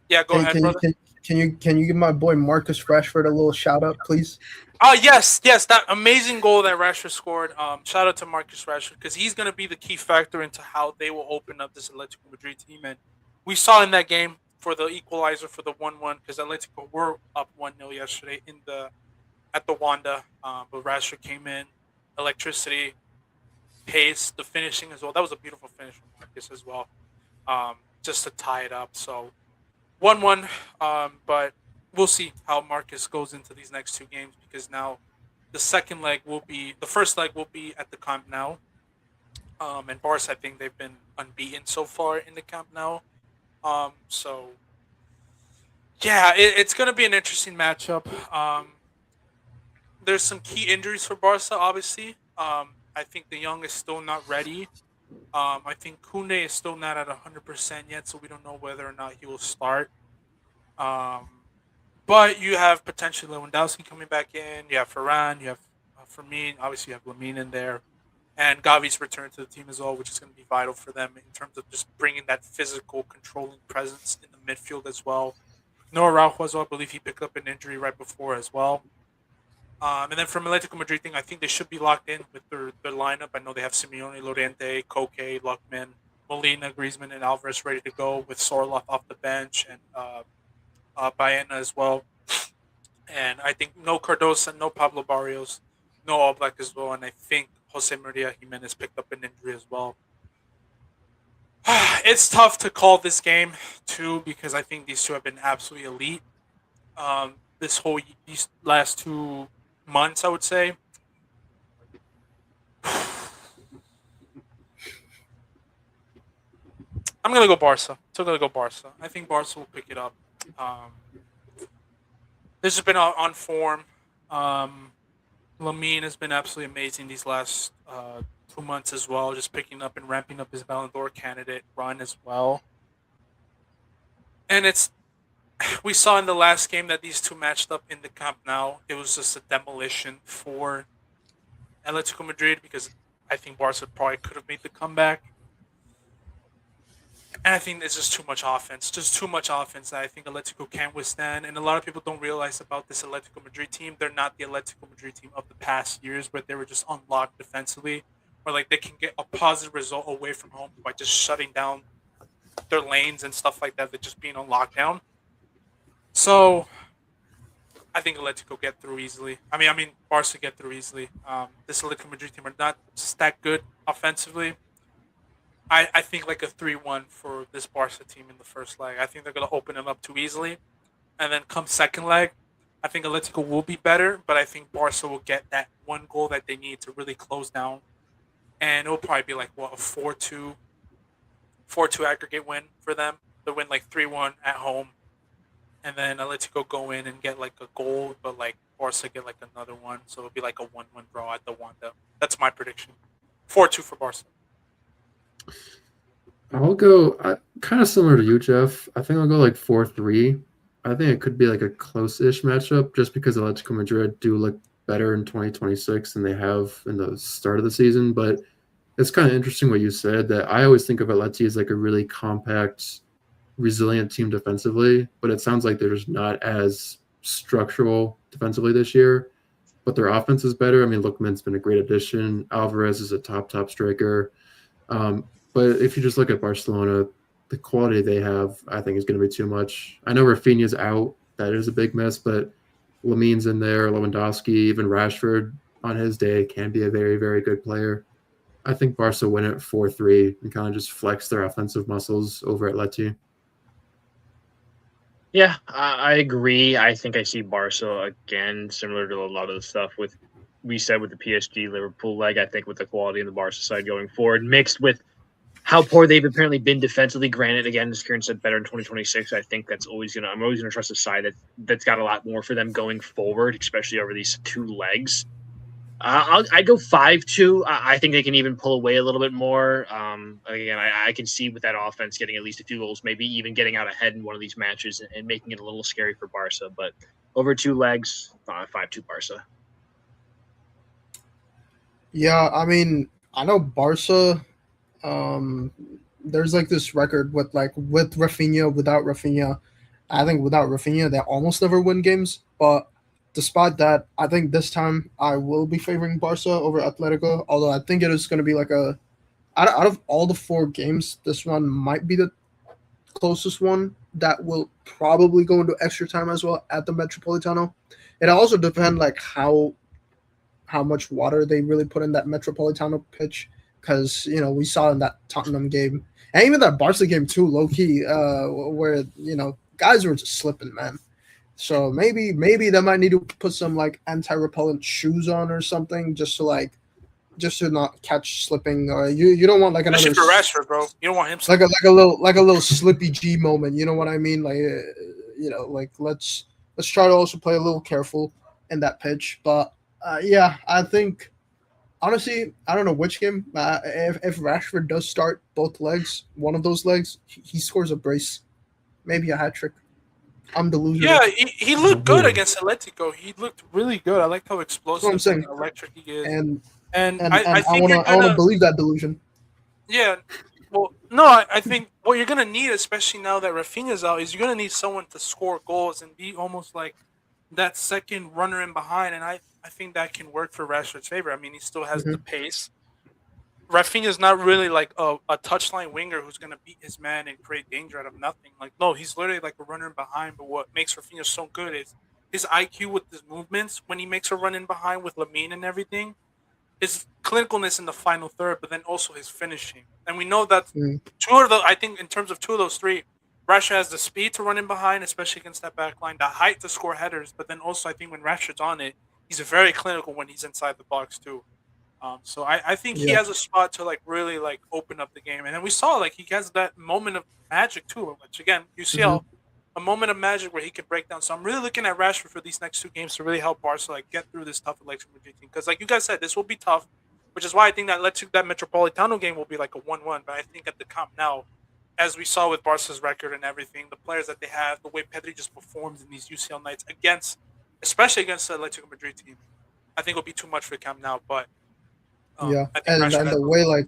yeah, go can, ahead, can you brother. can you give my boy Marcus Rashford a little shout out, please? Oh yes, that amazing goal that Rashford scored. Shout out to Marcus Rashford because he's going to be the key factor into how they will open up this Atletico Madrid team. And we saw in that game for the equalizer for the 1-1 because Atletico were up 1-0 yesterday in the at the Wanda, but Rashford came in, electricity, pace, the finishing as well. That was a beautiful finish from Marcus as well, just to tie it up. So 1-1, but we'll see how Marcus goes into these next two games because now the first leg will be at the Camp Nou. And Barca, I think they've been unbeaten so far in the Camp Nou. So yeah, it's going to be an interesting matchup. There's some key injuries for Barca, obviously. I think De Jong is still not ready. I think Koundé is still not at 100% yet, so we don't know whether or not he will start. Um, but you have potentially Lewandowski coming back in. You have Ferran. You have Firmino. Obviously, you have Lamine in there. And Gavi's return to the team as well, which is going to be vital for them in terms of just bringing that physical, controlling presence in the midfield as well. Noah Araujo as well. I believe he picked up an injury right before as well. And then from Atletico Madrid thing, I think they should be locked in with their lineup. I know they have Simeone, Llorente, Koke, Luckman, Molina, Griezmann, and Alvarez ready to go with Sorloth off the bench and Baena as well. And I think no Cardosa, no Pablo Barrios, no Oblak as well. And I think Jose Maria Jimenez picked up an injury as well. It's tough to call this game too because I think these two have been absolutely elite. These last 2 months, I would say. I'm gonna go Barca. Still gonna go Barca. I think Barca will pick it up. This has been on form. Lamine has been absolutely amazing these last 2 months as well, just picking up and ramping up his Ballon d'Or candidate run as well. And we saw in the last game that these two matched up in the Camp Nou. It was just a demolition for Atletico Madrid because I think Barca probably could have made the comeback. And I think it's just too much offense. Just too much offense that I think Atletico can't withstand. And a lot of people don't realize about this Atletico Madrid team. They're not the Atletico Madrid team of the past years where they were just unlocked defensively. Or like they can get a positive result away from home by just shutting down their lanes and stuff like that. They're just being on lockdown. So I think Atletico get through easily. I mean, Barca get through easily. This Atletico Madrid team are not just that good offensively. I think like a 3-1 for this Barca team in the first leg. I think they're going to open them up too easily. And then come second leg, I think Atletico will be better, but I think Barca will get that one goal that they need to really close down. And it will probably be like, a 4-2 aggregate win for them. They'll win like 3-1 at home. And then Atletico go in and get like a goal, but like Barca get like another one. So it'll be like a 1-1 draw at the Wanda. That's my prediction. 4-2 for Barca. I'll go kind of similar to you, Jeff. I think I'll go like 4-3. I think it could be like a close-ish matchup just because Atletico Madrid do look better in 2026 than they have in the start of the season. But it's kind of interesting what you said, that I always think of Atleti as like a really compact, resilient team defensively, but it sounds like they're just not as structural defensively this year. But their offense is better. I mean, Lookman's been a great addition. Alvarez is a top striker. But if you just look at Barcelona, the quality they have, I think, is going to be too much. I know Rafinha's out. That is a big miss, but Lamine's in there, Lewandowski, even Rashford on his day can be a very, very good player. I think Barca win it 4-3 and kind of just flex their offensive muscles over at Atleti. Yeah, I agree. I think I see Barca again, similar to a lot of the stuff we said with the PSG Liverpool leg. I think with the quality in the Barca side going forward, mixed with how poor they've apparently been defensively. Granted, again, as Kieran said, better in 2026. I think I'm always gonna trust a side that's got a lot more for them going forward, especially over these two legs. I go 5-2. I think they can even pull away a little bit more. Again, I can see with that offense getting at least a few goals, maybe even getting out ahead in one of these matches and making it a little scary for Barca. But over 2 legs, 5-2 Barca. Yeah, I mean, I know Barca. Um, there's like this record with Rafinha, without Rafinha. I think without Rafinha, they almost never win games. But despite that, I think this time I will be favoring Barca over Atletico. Although I think it is going to be like out of all the 4 games, this one might be the closest one that will probably go into extra time as well at the Metropolitano. It also depends like how much water they really put in that Metropolitano pitch, because we saw in that Tottenham game and even that Barca game too, low key, where guys were just slipping, man. So maybe they might need to put some like anti-repellent shoes on or something just to not catch slipping. Or you don't want like another Especially for Rashford, bro. You don't want him like a little slippy G moment. You know what I mean? Like let's try to also play a little careful in that pitch. But yeah, I think honestly, I don't know which game. If Rashford does start both legs, one of those legs, he scores a brace, maybe a hat trick. I'm delusional. Yeah, he looked good against Atletico. He looked really good. I like how explosive and electric he is. And I think I want to believe that delusion. Yeah. Well, no, I think what you're gonna need, especially now that Rafinha's out, is you're gonna need someone to score goals and be almost like that second runner in behind. And I think that can work for Rashford's favor. I mean, he still has the pace. Rafinha's not really like a touchline winger who's gonna beat his man and create danger out of nothing. Like, no, he's literally like a runner in behind. But what makes Rafinha so good is his IQ with his movements when he makes a run in behind with Lamine and everything. His clinicalness in the final third, but then also his finishing. And we know that I think in terms of 2 of those 3, Rashford has the speed to run in behind, especially against that back line, the height to score headers, but then also I think when Rashford's on it, he's very clinical when he's inside the box too. So I think he has a spot to like really like open up the game. And then we saw like he has that moment of magic too, which again, UCL, a moment of magic where he can break down. So I'm really looking at Rashford for these next 2 games to really help Barca like get through this tough Atletico Madrid team. Because like you guys said, this will be tough, which is why I think that that Metropolitano game will be like a 1-1. But I think at the Camp Nou, as we saw with Barca's record and everything, the players that they have, the way Pedri just performs in these UCL nights especially against the Atletico Madrid team, I think it'll be too much for Camp Nou. But and the way like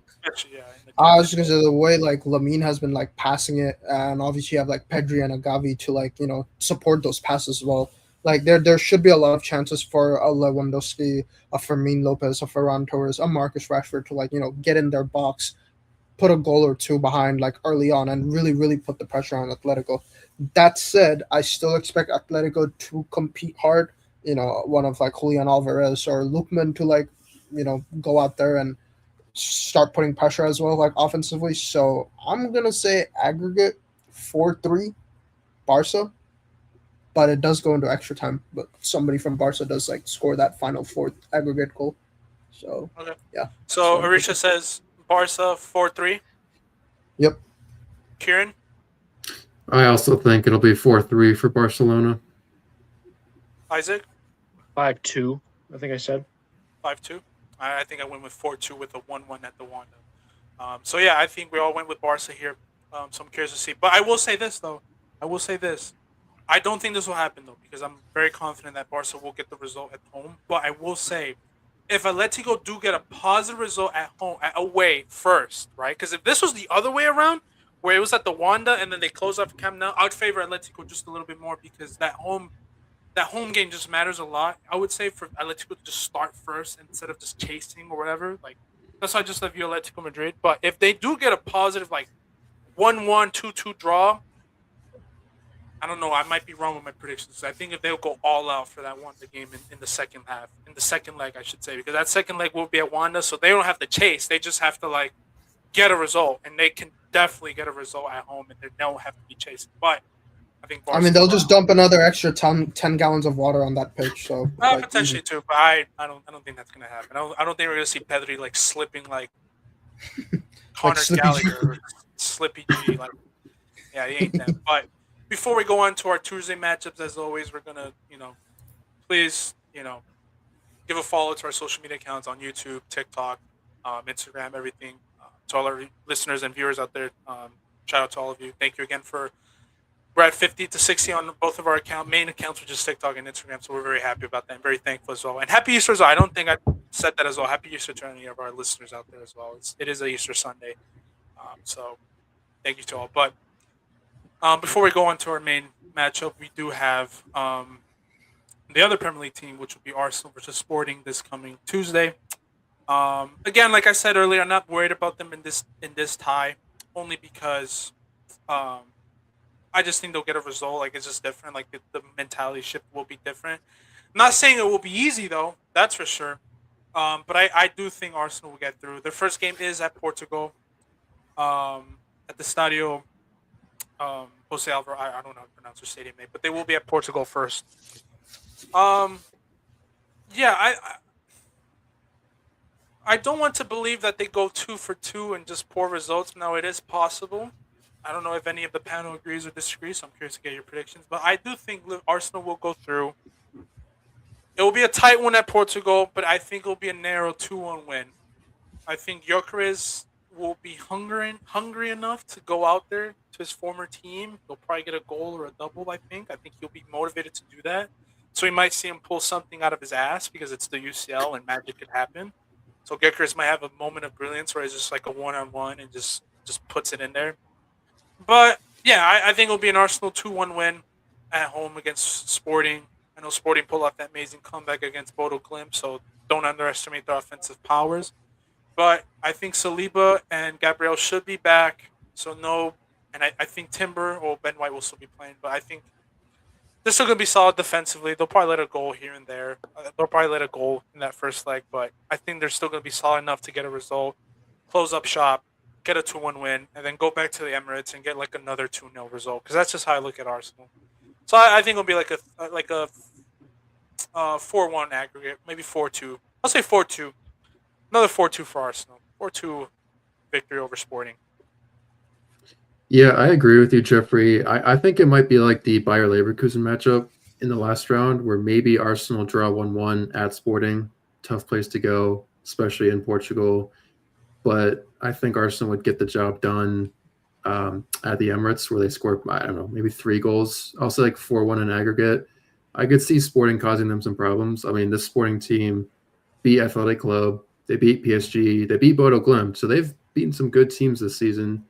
I was gonna say the way like Lamine has been like passing it, and obviously you have like Pedri and Agavi to like support those passes as well. Like there should be a lot of chances for a Lewandowski, a Fermin Lopez, a Ferran Torres, a Marcus Rashford to like get in their box, put a goal or 2 behind like early on, and really put the pressure on Atletico. That said, I still expect Atletico to compete hard. One of like Julian Alvarez or Lookman to like go out there and start putting pressure as well, like offensively. So I'm gonna say aggregate 4-3 Barca, but it does go into extra time. But somebody from Barca does like score that final 4th aggregate goal. So yeah. So Arisha says Barca 4-3. Yep. Kieran? I also think it'll be 4-3 for Barcelona. Isaac? 5-2. I think I said 5-2. I think I went with 4-2 with a 1-1 at the Wanda. So yeah, I think we all went with Barca here. So I'm curious to see. But I will say this though. I don't think this will happen though, because I'm very confident that Barca will get the result at home. But I will say, if Atletico do get a positive result at home, away first, right? Because if this was the other way around, where it was at the Wanda and then they close off Camp Nou, I'd favor Atletico just a little bit more, because that home game just matters a lot. I would say for Atletico to just start first instead of just chasing or whatever. Like that's why I just view Atletico Madrid. But if they do get a positive like 1-1, 2-2 draw, I don't know. I might be wrong with my predictions. I think if they'll go all out for that Wanda game in the second half, in the second leg, I should say, because that second leg will be at Wanda, so they don't have to chase. They just have to like get a result, and they can definitely get a result at home, and they don't have to be chasing. But I think they'll just dump another extra 10 gallons of water on that pitch. So potentially too, but I don't think that's gonna happen. I don't think we're gonna see Pedri like slipping like Conor Gallagher, Slippy G. Like, yeah, he ain't that. But before we go on to our Tuesday matchups, as always, we're gonna please give a follow to our social media accounts on YouTube, TikTok, Instagram, everything. To all our listeners and viewers out there, shout out to all of you. Thank you again for. We're at 50 to 60 on both of our main accounts, which is TikTok and Instagram. So we're very happy about that and very thankful as well. And happy Easter as well. I don't think I said that as well. Happy Easter to any of our listeners out there as well. It is a Easter Sunday. So thank you to all. But before we go on to our main matchup, we do have the other Premier League team, which will be Arsenal versus Sporting this coming Tuesday. Again, like I said earlier, I'm not worried about them in this tie, only because I just think they'll get a result. Like, it's just different. Like, the mentality shift will be different. I'm not saying it will be easy, though. That's for sure. But I do think Arsenal will get through. Their first game is at Portugal, at the Stadio Jose Alvaro. I don't know how to pronounce their stadium name, but they will be at Portugal first. Yeah, I don't want to believe that they go 2 for 2 and just poor results. Now, it is possible. I don't know if any of the panel agrees or disagrees, so I'm curious to get your predictions. But I do think Arsenal will go through. It will be a tight one at Portugal, but I think it will be a narrow 2-1 win. I think Gyökeres will be hungry enough to go out there to his former team. He'll probably get a goal or a double, I think. I think he'll be motivated to do that. So we might see him pull something out of his ass because it's the UCL and magic could happen. So Gyökeres might have a moment of brilliance where it's just like a one-on-one and just puts it in there. But, yeah, I think it'll be an Arsenal 2-1 win at home against Sporting. I know Sporting pulled off that amazing comeback against Bodo Glimt, so don't underestimate their offensive powers. But I think Saliba and Gabriel should be back. So, no, and I think Timber or Ben White will still be playing. But I think they're still going to be solid defensively. They'll probably let a goal here and there. They'll probably let a goal in that first leg. But I think they're still going to be solid enough to get a result, close up shop, get a 2-1 win, and then go back to the Emirates and get like another 2-0 result. Because that's just how I look at Arsenal. So I think it'll be like a 4-1 aggregate, maybe 4-2. I'll say 4-2. Another 4-2 for Arsenal. 4-2 victory over Sporting. Yeah, I agree with you, Jeffrey. I think it might be like the Bayer Leverkusen matchup in the last round, where maybe Arsenal draw 1-1 at Sporting. Tough place to go, especially in Portugal. But I think Arsenal would get the job done at the Emirates, where they scored, I don't know, maybe 3 goals. Also, like 4-1 in aggregate. I could see Sporting causing them some problems. I mean, this Sporting team beat Athletic Club. They beat PSG. They beat Bodo Glimt. So they've beaten some good teams this season.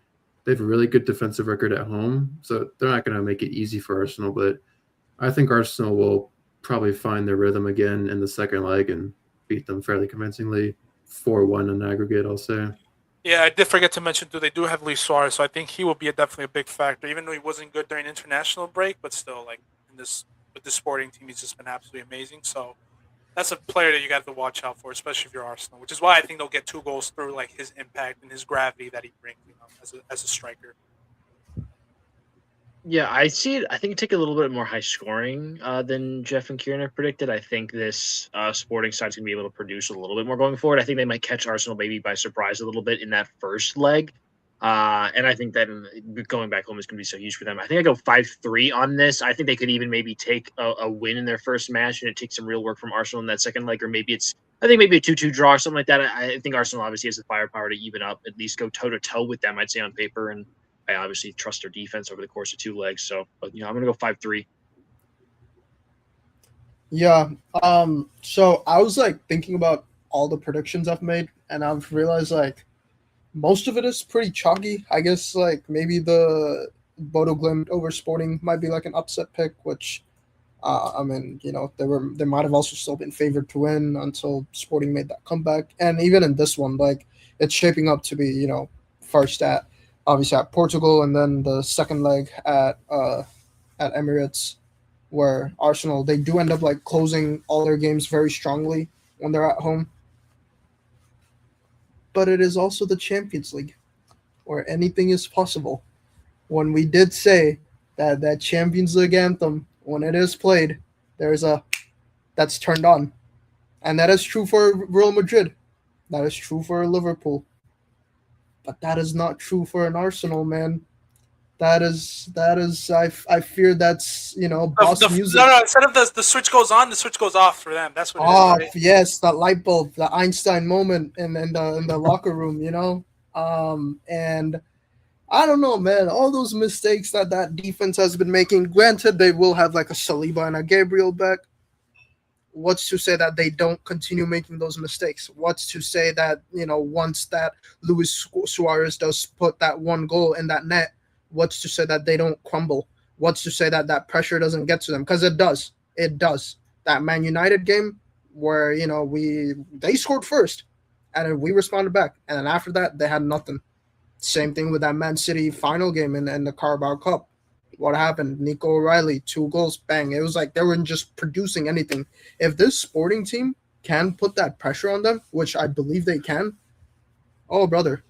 They have a really good defensive record at home. So they're not going to make it easy for Arsenal. But I think Arsenal will probably find their rhythm again in the second leg and beat them fairly convincingly. 4-1 in aggregate, I'll say. Yeah, I did forget to mention, too, they do have Luis Suarez, so I think he will be definitely a big factor, even though he wasn't good during international break, but still, like, with this Sporting team, he's just been absolutely amazing. So that's a player that you got to watch out for, especially if you're Arsenal, which is why I think they'll get 2 goals through, like, his impact and his gravity that he brings, as a striker. Yeah, I see it. I think take a little bit more high scoring than Jeff and Kieran have predicted. I think this Sporting side's going to be able to produce a little bit more going forward. I think they might catch Arsenal maybe by surprise a little bit in that first leg. And I think that going back home is going to be so huge for them. I think I go 5-3 on this. I think they could even maybe take a win in their first match, and it takes some real work from Arsenal in that second leg, or maybe I think maybe a 2-2 draw or something like that. I think Arsenal obviously has the firepower to even up, at least go toe-to-toe with them, I'd say, on paper, and I obviously trust their defense over the course of 2 legs. So, but, I'm going to go 5-3. Yeah. So I was like thinking about all the predictions I've made, and I've realized like most of it is pretty chalky. I guess like maybe the Bodo Glimt over Sporting might be like an upset pick, which I mean, they might have also still been favored to win until Sporting made that comeback. And even in this one, like it's shaping up to be, first obviously at Portugal, and then the second leg at Emirates, where Arsenal, they do end up like closing all their games very strongly when they're at home. But it is also the Champions League, where anything is possible. When we did say that Champions League anthem, when it is played, that's turned on. And that is true for Real Madrid. That is true for Liverpool. But that is not true for an Arsenal, man. I fear that's boss music. No, instead of the switch goes on, the switch goes off for them. That's what it is, Oh right? yes, the light bulb, the Einstein moment in the locker room, and I don't know, man. All those mistakes that defense has been making. Granted, they will have like a Saliba and a Gabriel back. What's to say that they don't continue making those mistakes? What's to say that once that Luis Suarez does put that one goal in that net, what's to say that they don't crumble? What's to say that that pressure doesn't get to them? Because it does. It does. That Man United game where they scored first, and then we responded back, and then after that they had nothing. Same thing with that Man City final game in the Carabao Cup. What happened? Nico O'Reilly, 2 goals, bang. It was like they weren't just producing anything. If this Sporting team can put that pressure on them, which I believe they can, oh brother,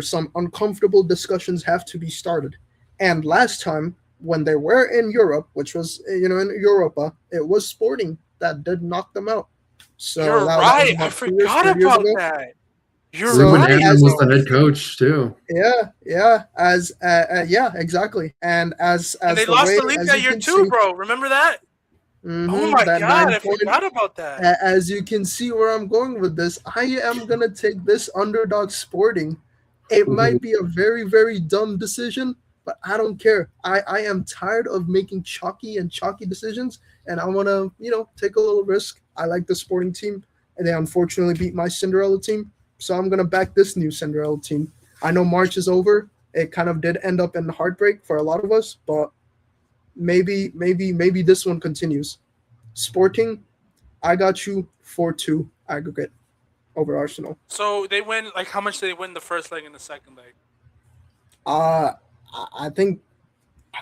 some uncomfortable discussions have to be started. And last time when they were in Europe, which was in Europa, it was Sporting that did knock them out. So You're that right. was about I 2 years, forgot 3 years about ago. that. You're So Ruben right. Amorim was as the head coach too. yeah, yeah, exactly. And as And they the lost way the league as that you year can too, see, bro. Remember that? Oh my that god, nine I point. forgot about that. As you can see where I'm going with this, I am gonna take this underdog Sporting. It might be a very, very dumb decision, but I don't care. I am tired of making chalky decisions, and I want to, take a little risk. I like the Sporting team, and they unfortunately beat my Cinderella team, so I'm gonna back this new Cinderella team. I know March is over. It kind of did end up in heartbreak for a lot of us, but maybe this one continues. Sporting, I got you 4-2 aggregate over Arsenal. So they win. Like, how much did they win the first leg and the second leg? Uh I think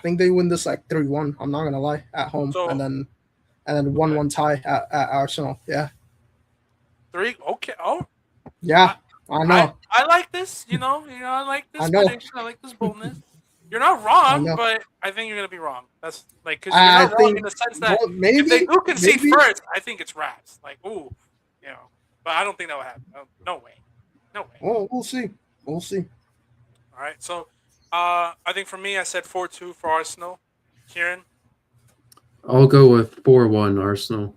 they win this like 3-1. I'm not gonna lie, at home, So and then 1-1 tie at Arsenal. Yeah, three. Okay. Oh, yeah, I know, I like this. I like I this know, prediction. I like this boldness. You're not I wrong, know. but I think you're gonna be wrong. That's like because you're I not wrong think in the sense that well, if they maybe do concede maybe first, I think it's wraps. Like, ooh, you know. But I don't think that will happen. No way. No way. well, we'll see. We'll see. All right. So, I think for me, I said 4-2 for Arsenal. Kieran. I'll go with 4-1 Arsenal.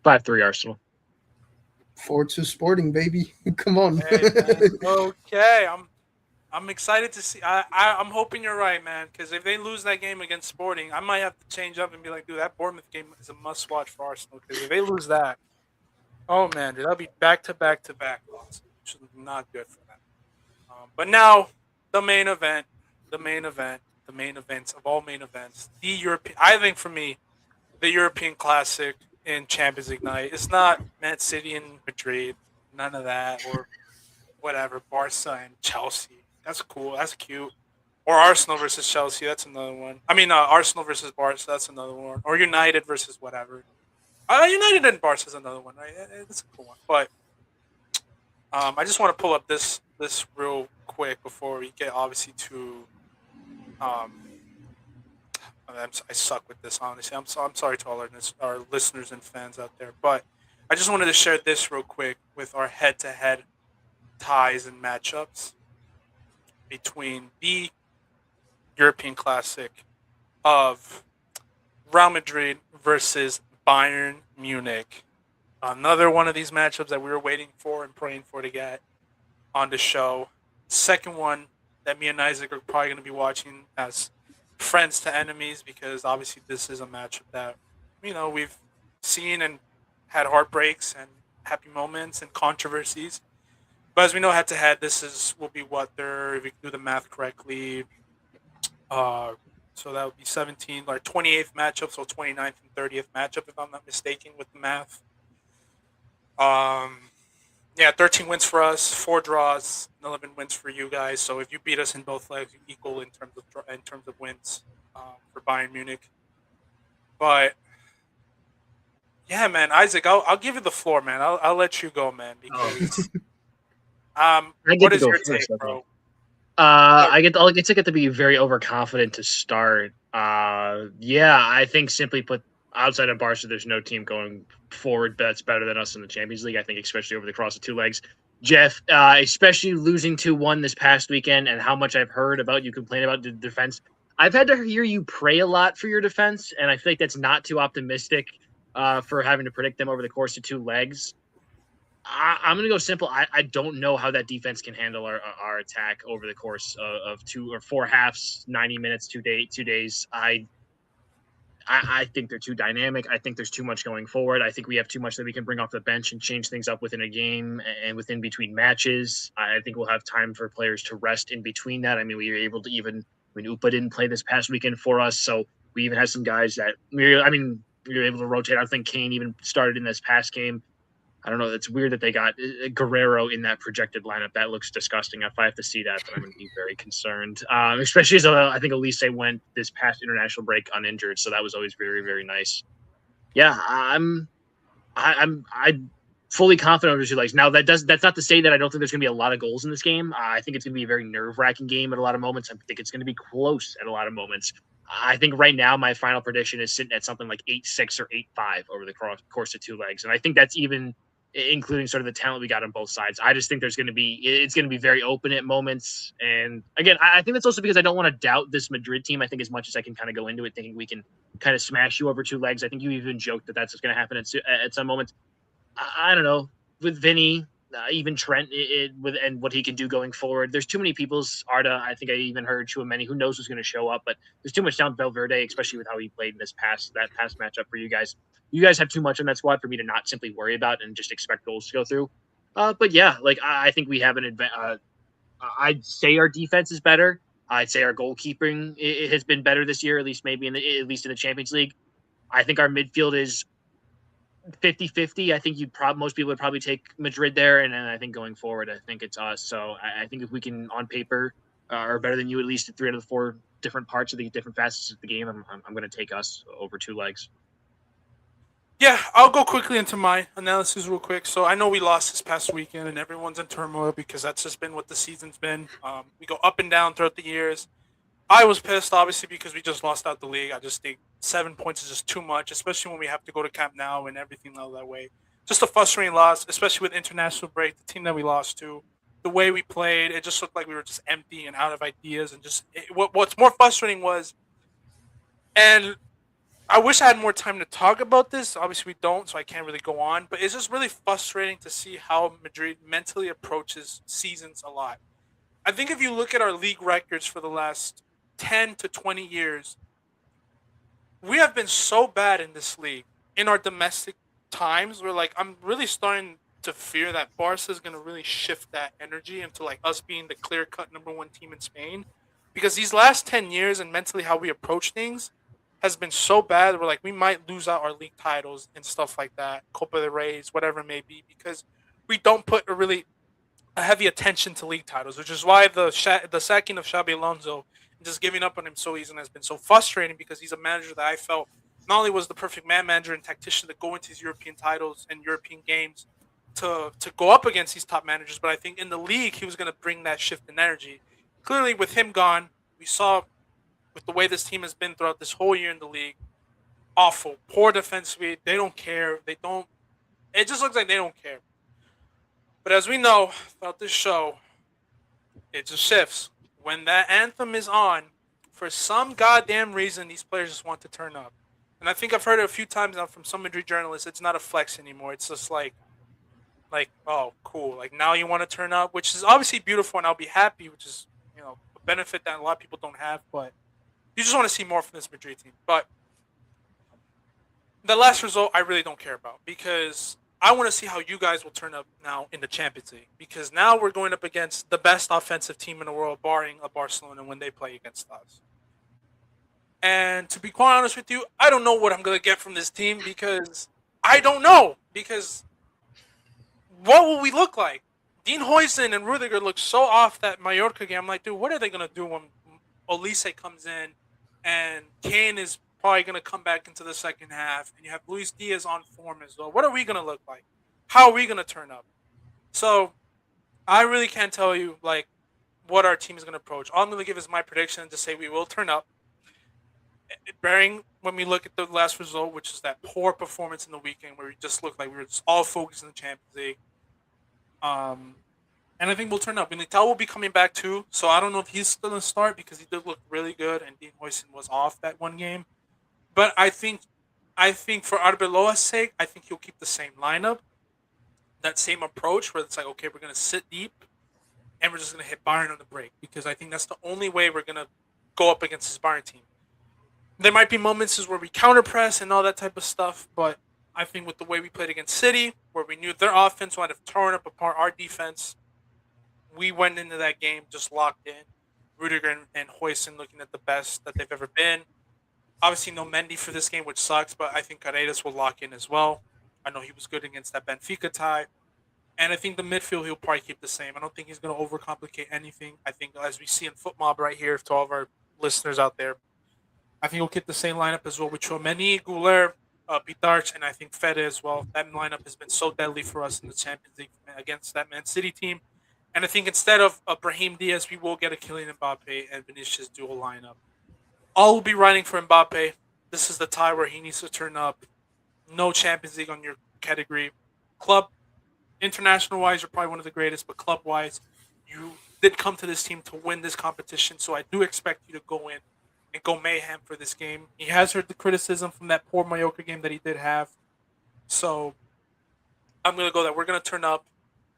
5-3 Arsenal. 4-2 Sporting, baby. Come on. Hey, man. Okay, I'm excited to see. I'm hoping you're right, man. Because if they lose that game against Sporting, I might have to change up and be like, dude, that Bournemouth game is a must-watch for Arsenal. Because if they lose that, oh man, dude, that'll be back-to-back-to-back losses, which is not good for them. But now, the main event, the main events of all main events, the European. I think for me, the European Classic in Champions League night. It's not Man City and Madrid, none of that, or whatever. Barca and Chelsea. That's cool. That's cute. Or Arsenal versus Chelsea. That's another one. I mean, Arsenal versus Barca. That's another one. Or United versus whatever. United and Barca is another one, right? It's a cool one. But I just want to pull up this real quick before we get obviously to. I suck with this, honestly. I'm sorry to all our listeners and fans out there, but I just wanted to share this real quick with our head-to-head ties and matchups between the European Classic of Real Madrid versus Bayern Munich. Another one of these matchups that we were waiting for and praying for to get on the show. Second one that me and Isaac are probably going to be watching as friends to enemies, because obviously this is a matchup that we've seen and had heartbreaks and happy moments and controversies. But as we know, head to head, will be what they're, if we can do the math correctly. So that would be 17, like 28th matchup, so 29th and 30th matchup, if I'm not mistaken with the math. 13 wins for us, 4 draws, 11 wins for you guys. So if you beat us in both legs, you equal in terms of wins for Bayern Munich. But yeah, man, Isaac, I'll give you the floor, man. I'll let you go, man, because what is your take, bro? I get to be very overconfident to start. I think simply put, outside of Barca, there's no team going forward that's better than us in the Champions League. I think, especially over the cross of 2 legs. Jeff, especially losing 2-1 this past weekend and how much I've heard about you complain about the defense. I've had to hear you pray a lot for your defense, and I feel like that's not too optimistic for having to predict them over the course of 2 legs. I'm going to go simple. I don't know how that defense can handle our attack over the course of 2 or 4 halves, 90 minutes, 2 days. I think they're too dynamic. I think there's too much going forward. I think we have too much that we can bring off the bench and change things up within a game and within between matches. I think we'll have time for players to rest in between that. I mean, we were able to Upa didn't play this past weekend for us, so we even had some guys that we were able to rotate. I think Kane even started in this past game. I don't know. It's weird that they got Guerrero in that projected lineup. That looks disgusting. If I have to see that, then I'm going to be very concerned. Especially as I think Elise went this past international break uninjured, so that was always very, very nice. Yeah, I'm fully confident over 2 legs. Now that's not to say that I don't think there's going to be a lot of goals in this game. I think it's going to be a very nerve-wracking game at a lot of moments. I think it's going to be close at a lot of moments. I think right now my final prediction is sitting at something like 8-6 or 8-5 over the course of 2 legs, and I think that's even including sort of the talent we got on both sides. I just think it's going to be very open at moments. And again, I think that's also because I don't want to doubt this Madrid team. I think as much as I can kind of go into it thinking we can kind of smash you over 2 legs. I think you even joked that that's going to happen at some moments. I don't know, with Vinny, even Trent, and what he can do going forward. There's too many people's Arda. I think I even heard Chouameni. Who knows who's going to show up? But there's too much down Valverde, especially with how he played in that past matchup for you guys. You guys have too much on that squad for me to not simply worry about and just expect goals to go through. But yeah, like I think we have an advantage. I'd say our defense is better. I'd say our goalkeeping it has been better this year, at least in the Champions League. I think our midfield is 50-50. I think most people would probably take Madrid there, and then I think going forward, I think it's us. So I think if we can, on paper, are better than you at least at 3 out of the 4 different parts of the different facets of the game, I'm going to take us over 2 legs. Yeah, I'll go quickly into my analysis real quick. So I know we lost this past weekend, and everyone's in turmoil because that's just been what the season's been. We go up and down throughout the years. I was pissed, obviously, because we just lost out the league. I just think 7 points is just too much, especially when we have to go to Camp Nou and everything all that way. Just a frustrating loss, especially with international break, the team that we lost to, the way we played, it just looked like we were just empty and out of ideas. And what's more frustrating was, and I wish I had more time to talk about this. Obviously, we don't, so I can't really go on. But it's just really frustrating to see how Madrid mentally approaches seasons a lot. I think if you look at our league records for the last 10 to 20 years, we have been so bad in this league in our domestic times. We're like, I'm really starting to fear that Barca is going to really shift that energy into like us being the clear-cut #1 team in Spain. Because these last 10 years and mentally how we approach things has been so bad. We're like, we might lose out our league titles and stuff like that, Copa del Reyes, whatever it may be, because we don't put a heavy attention to league titles, which is why the sacking of Xabi Alonso and just giving up on him so easily has been so frustrating, because he's a manager that I felt not only was the perfect manager and tactician to go into these European titles and European games to go up against these top managers, but I think in the league he was going to bring that shift in energy. Clearly, with him gone, we saw with the way this team has been throughout this whole year in the league, awful, poor defensively. They don't care. They don't. It just looks like they don't care. But as we know throughout this show, it just shifts. When that anthem is on, for some goddamn reason, these players just want to turn up. And I think I've heard it a few times now from some Madrid journalists. It's not a flex anymore. It's just like, oh, cool. Like now you want to turn up, which is obviously beautiful, and I'll be happy, which is a benefit that a lot of people don't have. But you just want to see more from this Madrid team. But the last result, I really don't care about, because I want to see how you guys will turn up now in the Champions League, because now we're going up against the best offensive team in the world, barring a Barcelona when they play against us. And to be quite honest with you, I don't know what I'm going to get from this team, because I don't know. Because what will we look like? Dean Huijsen and Rudiger look so off that Mallorca game. I'm like, dude, what are they going to do when Olise comes in and Kane is probably going to come back into the second half, and you have Luis Diaz on form as well? What are we going to look like? How are we going to turn up? So I really can't tell you like what our team is going to approach. All I'm going to give is my prediction and just say we will turn up. Bearing when we look at the last result, which is that poor performance in the weekend where we just looked like we were just all focused on the Champions League. And I think we'll turn up. Militao will be coming back too, so I don't know if he's going to start because he did look really good, and Dean Huijsen was off that one game. But I think for Arbeloa's sake, I think he'll keep the same lineup, that same approach where it's like, okay, we're going to sit deep, and we're just going to hit Bayern on the break because I think that's the only way we're going to go up against this Bayern team. There might be moments where we counter press and all that type of stuff, but I think with the way we played against City, where we knew their offense would have torn up apart our defense, we went into that game just locked in. Rudiger and Huijsen looking at the best that they've ever been. Obviously, no Mendy for this game, which sucks, but I think Paredes will lock in as well. I know he was good against that Benfica tie. And I think the midfield, he'll probably keep the same. I don't think he's going to overcomplicate anything. I think, as we see in FootMob right here, to all of our listeners out there, I think he'll keep the same lineup as well with Chouameni, Goulart, Pitarch, and I think Fede as well. That lineup has been so deadly for us in the Champions League against that Man City team. And I think instead of Brahim Diaz, we will get a Kylian Mbappe and Vinicius dual lineup. All will be riding for Mbappe. This is the tie where he needs to turn up. No Champions League on your category. Club, international-wise, you're probably one of the greatest, but club-wise, you did come to this team to win this competition, so I do expect you to go in and go mayhem for this game. He has heard the criticism from that poor Mallorca game that he did have. So I'm going to go that we're going to turn up.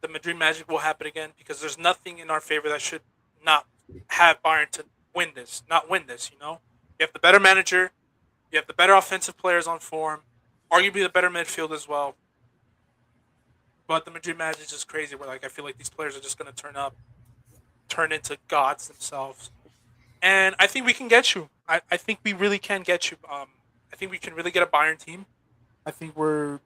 The Madrid magic will happen again because there's nothing in our favor that should not have Bayern to win this, you know? You have the better manager. You have the better offensive players on form. Arguably the better midfield as well. But the Madrid magic is just crazy. Where I feel like these players are just going to turn into gods themselves. And I think we can get you. I think we really can get you. I think we can really get a Bayern team. I think the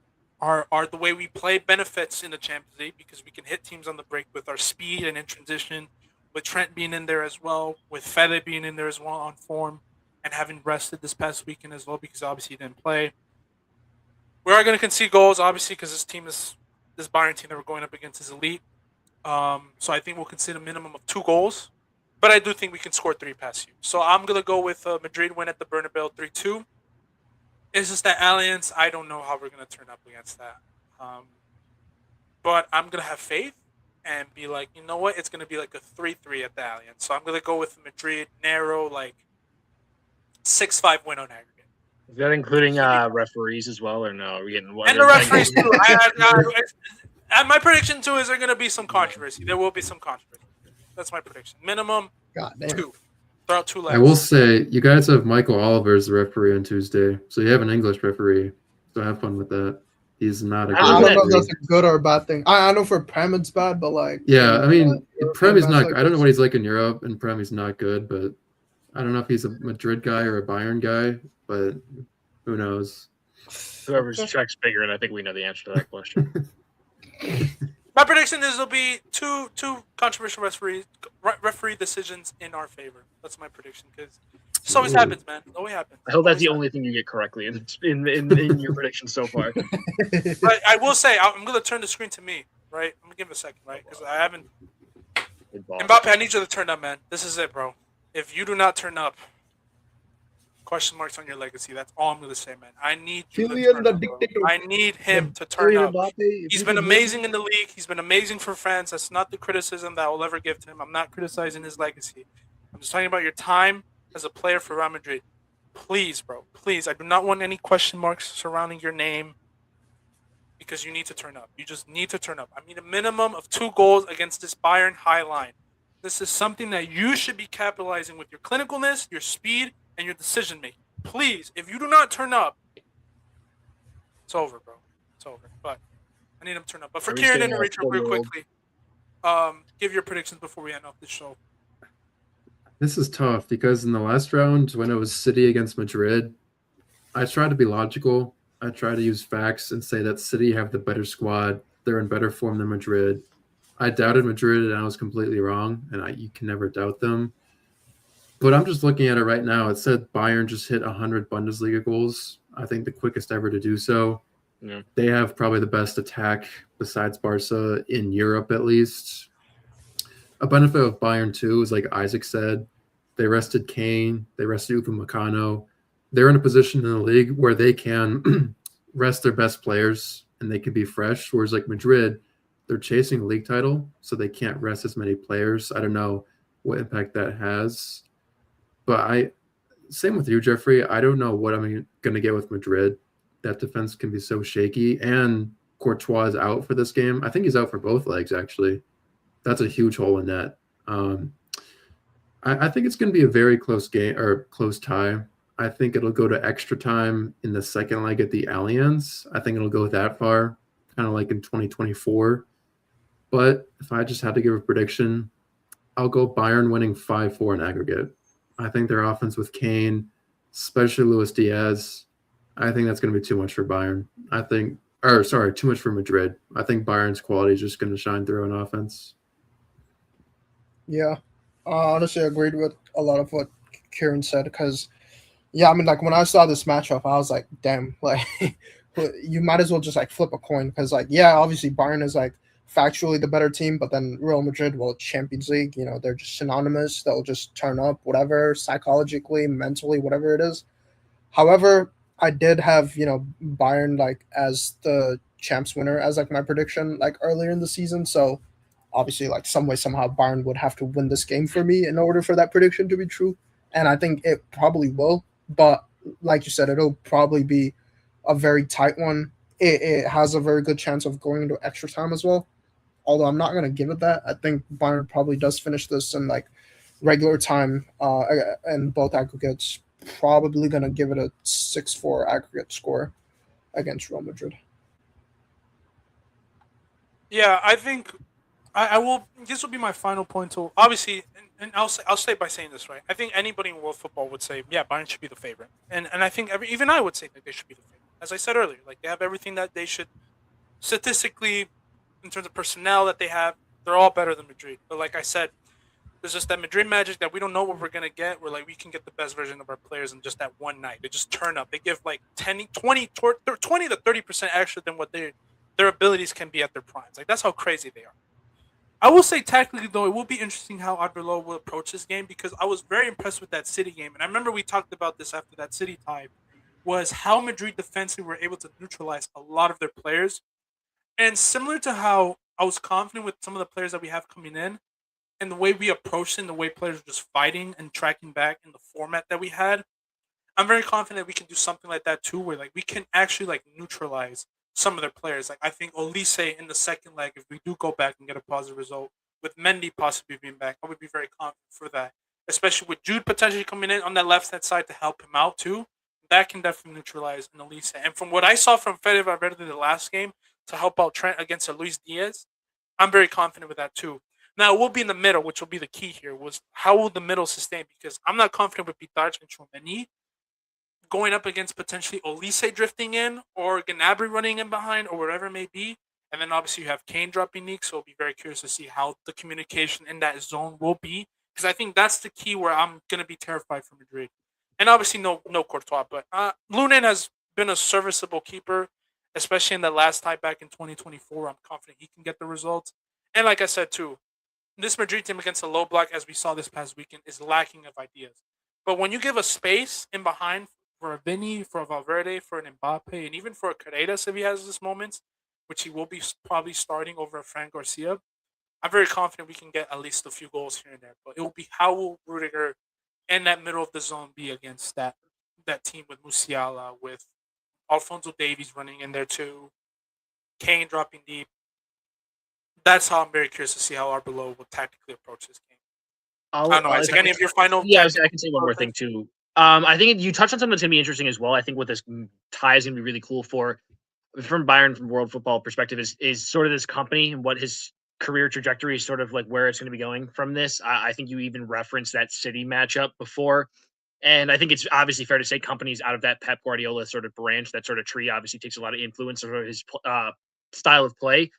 way we play benefits in the Champions League because we can hit teams on the break with our speed and in transition, with Trent being in there as well, with Fede being in there as well on form, and having rested this past weekend as well because obviously he didn't play. We are going to concede goals, obviously, because this Bayern team that we're going up against is elite. So I think we'll concede a minimum of 2 goals. But I do think we can score 3 past you. So I'm going to go with Madrid win at the Bernabeu 3-2. It's just that Allianz, I don't know how we're going to turn up against that. But I'm going to have faith and be like, you know what? It's going to be like a 3-3 at the Allianz. So I'm going to go with Madrid, narrow, 6-5 win on aggregate. Is that including referees as well, or no? Are we getting one? And the referees, too. And my prediction, too, is there's going to be some controversy. There will be some controversy. That's my prediction. Minimum 2. Throw out 2 legs. I will say, you guys have Michael Oliver as the referee on Tuesday, so you have an English referee. So have fun with that. He's not a good I don't know referee. if that's a good or a bad thing. I know for Prem it's bad, but yeah, I mean, Prem is not. like I don't know what he's like in Europe, and Prem is not good, but I don't know if he's a Madrid guy or a Bayern guy, but who knows? Whoever's checks bigger, and I think we know the answer to that question. My prediction is there'll be two controversial referee decisions in our favor. That's my prediction because this always happens, man. It always happens. I hope that's the only thing you get correctly in your prediction so far. But I will say, I'm going to turn the screen to me, right? I'm going to give it a second, right? Because I haven't. Mbappe, I need you to turn up, man. This is it, bro. If you do not turn up, question marks on your legacy. That's all I'm going to say, man. I need you to turn up, bro. I need him to turn up. He's been amazing in the league. He's been amazing for France. That's not the criticism that I will ever give to him. I'm not criticizing his legacy. I'm just talking about your time as a player for Real Madrid. Please, bro. Please. I do not want any question marks surrounding your name because you need to turn up. You just need to turn up. I need a minimum of 2 goals against this Bayern high line. This is something that you should be capitalizing with your clinicalness, your speed, and your decision making. Please, if you do not turn up, it's over, bro. It's over. But I need him to turn up. But for Kieran and Richard, real quickly, give your predictions before we end off this show. This is tough because in the last round, when it was City against Madrid, I tried to be logical. I tried to use facts and say that City have the better squad. They're in better form than Madrid. I doubted Madrid, and I was completely wrong, and you can never doubt them. But I'm just looking at it right now. It said Bayern just hit 100 Bundesliga goals. I think the quickest ever to do so. Yeah. They have probably the best attack besides Barca in Europe, at least. A benefit of Bayern, too, is like Isaac said, they rested Kane. They rested Upamecano. They're in a position in the league where they can rest their best players and they can be fresh. Whereas like Madrid, they're chasing a league title, so they can't rest as many players. I don't know what impact that has, but same with you, Jeffrey. I don't know what I'm going to get with Madrid. That defense can be so shaky, and Courtois is out for this game. I think he's out for both legs, actually. That's a huge hole in net. I think it's going to be a very close game or close tie. I think it'll go to extra time in the second leg at the Allianz. I think it'll go that far, kind of like in 2024. But if I just had to give a prediction, I'll go Bayern winning 5-4 in aggregate. I think their offense with Kane, especially Luis Diaz, I think that's going to be too much for Bayern. Too much for Madrid. I think Bayern's quality is just going to shine through on offense. Yeah, honestly, I agreed with a lot of what Kieran said because, yeah, I mean, like when I saw this matchup, I was like, damn, like you might as well just like flip a coin because, like, yeah, obviously Bayern is like factually the better team, but then Real Madrid, well, Champions League, they're just synonymous. They'll just turn up, whatever, psychologically, mentally, whatever it is. However, I did have Bayern like as the champs winner as like my prediction like earlier in the season, so obviously like some way somehow Bayern would have to win this game for me in order for that prediction to be true, and I think it probably will. But like you said, it'll probably be a very tight one. It has a very good chance of going into extra time as well. Although I'm not going to give it that. I think Bayern probably does finish this in like regular time and both aggregates. Probably going to give it a 6-4 aggregate score against Real Madrid. Yeah, I think I will. This will be my final point. So obviously, and I'll say by saying this right. I think anybody in world football would say, yeah, Bayern should be the favorite, and I think even I would say that they should be the favorite. As I said earlier, like they have everything that they should statistically, in terms of personnel that they have, they're all better than Madrid. But like I said, there's just that Madrid magic that we don't know what we're gonna get. We're like we can get the best version of our players in just that one night. They just turn up. They give like 10, 20 to 30% extra than what their abilities can be at their primes. Like that's how crazy they are. I will say tactically though, it will be interesting how Arbeloa will approach this game because I was very impressed with that City game, and I remember we talked about this after that City tie, was how Madrid defensively were able to neutralize a lot of their players, and similar to how I was confident with some of the players that we have coming in, and the way we approached it, and the way players were just fighting and tracking back in the format that we had. I'm very confident we can do something like that too, where like we can actually like neutralize some of their players. Like I think Olise in the second leg, if we do go back and get a positive result with Mendy possibly being back, I would be very confident for that. Especially with Jude potentially coming in on that left hand side to help him out too. That can definitely neutralize an Olise. And from what I saw from Fede Valverde the last game to help out Trent against Luis Diaz, I'm very confident with that too. Now it will be in the middle, which will be the key here. Was how will the middle sustain? Because I'm not confident with Pitarch and Chouameni going up against potentially Olise drifting in or Gnabry running in behind or whatever it may be. And then obviously you have Kane dropping Nick, so I'll be very curious to see how the communication in that zone will be. Because I think that's the key where I'm going to be terrified for Madrid. And obviously no Courtois, but Lunin has been a serviceable keeper, especially in the last tie back in 2024. I'm confident he can get the results. And like I said too, this Madrid team against a low block, as we saw this past weekend, is lacking of ideas. But when you give a space in behind for a Vinny, for a Valverde, for an Mbappe, and even for a Carreras if he has this moments, which he will be probably starting over Frank Garcia, I'm very confident we can get at least a few goals here and there. But it will be how will Rudiger and that middle of the zone be against that team with Musiala, with Alfonso Davies running in there too, Kane dropping deep. That's how I'm very curious to see how Arbeloa will tactically approach this game. I don't know, Isaac. Any of your final? Yeah, I can say one more thing too. I think you touched on something that's going to be interesting as well. I think what this tie is going to be really cool from Bayern from world football perspective is sort of this company and what his career trajectory is sort of like where it's going to be going from this. I think you even referenced that City matchup before. And I think it's obviously fair to say companies out of that Pep Guardiola sort of branch, that sort of tree obviously takes a lot of influence over his style of play.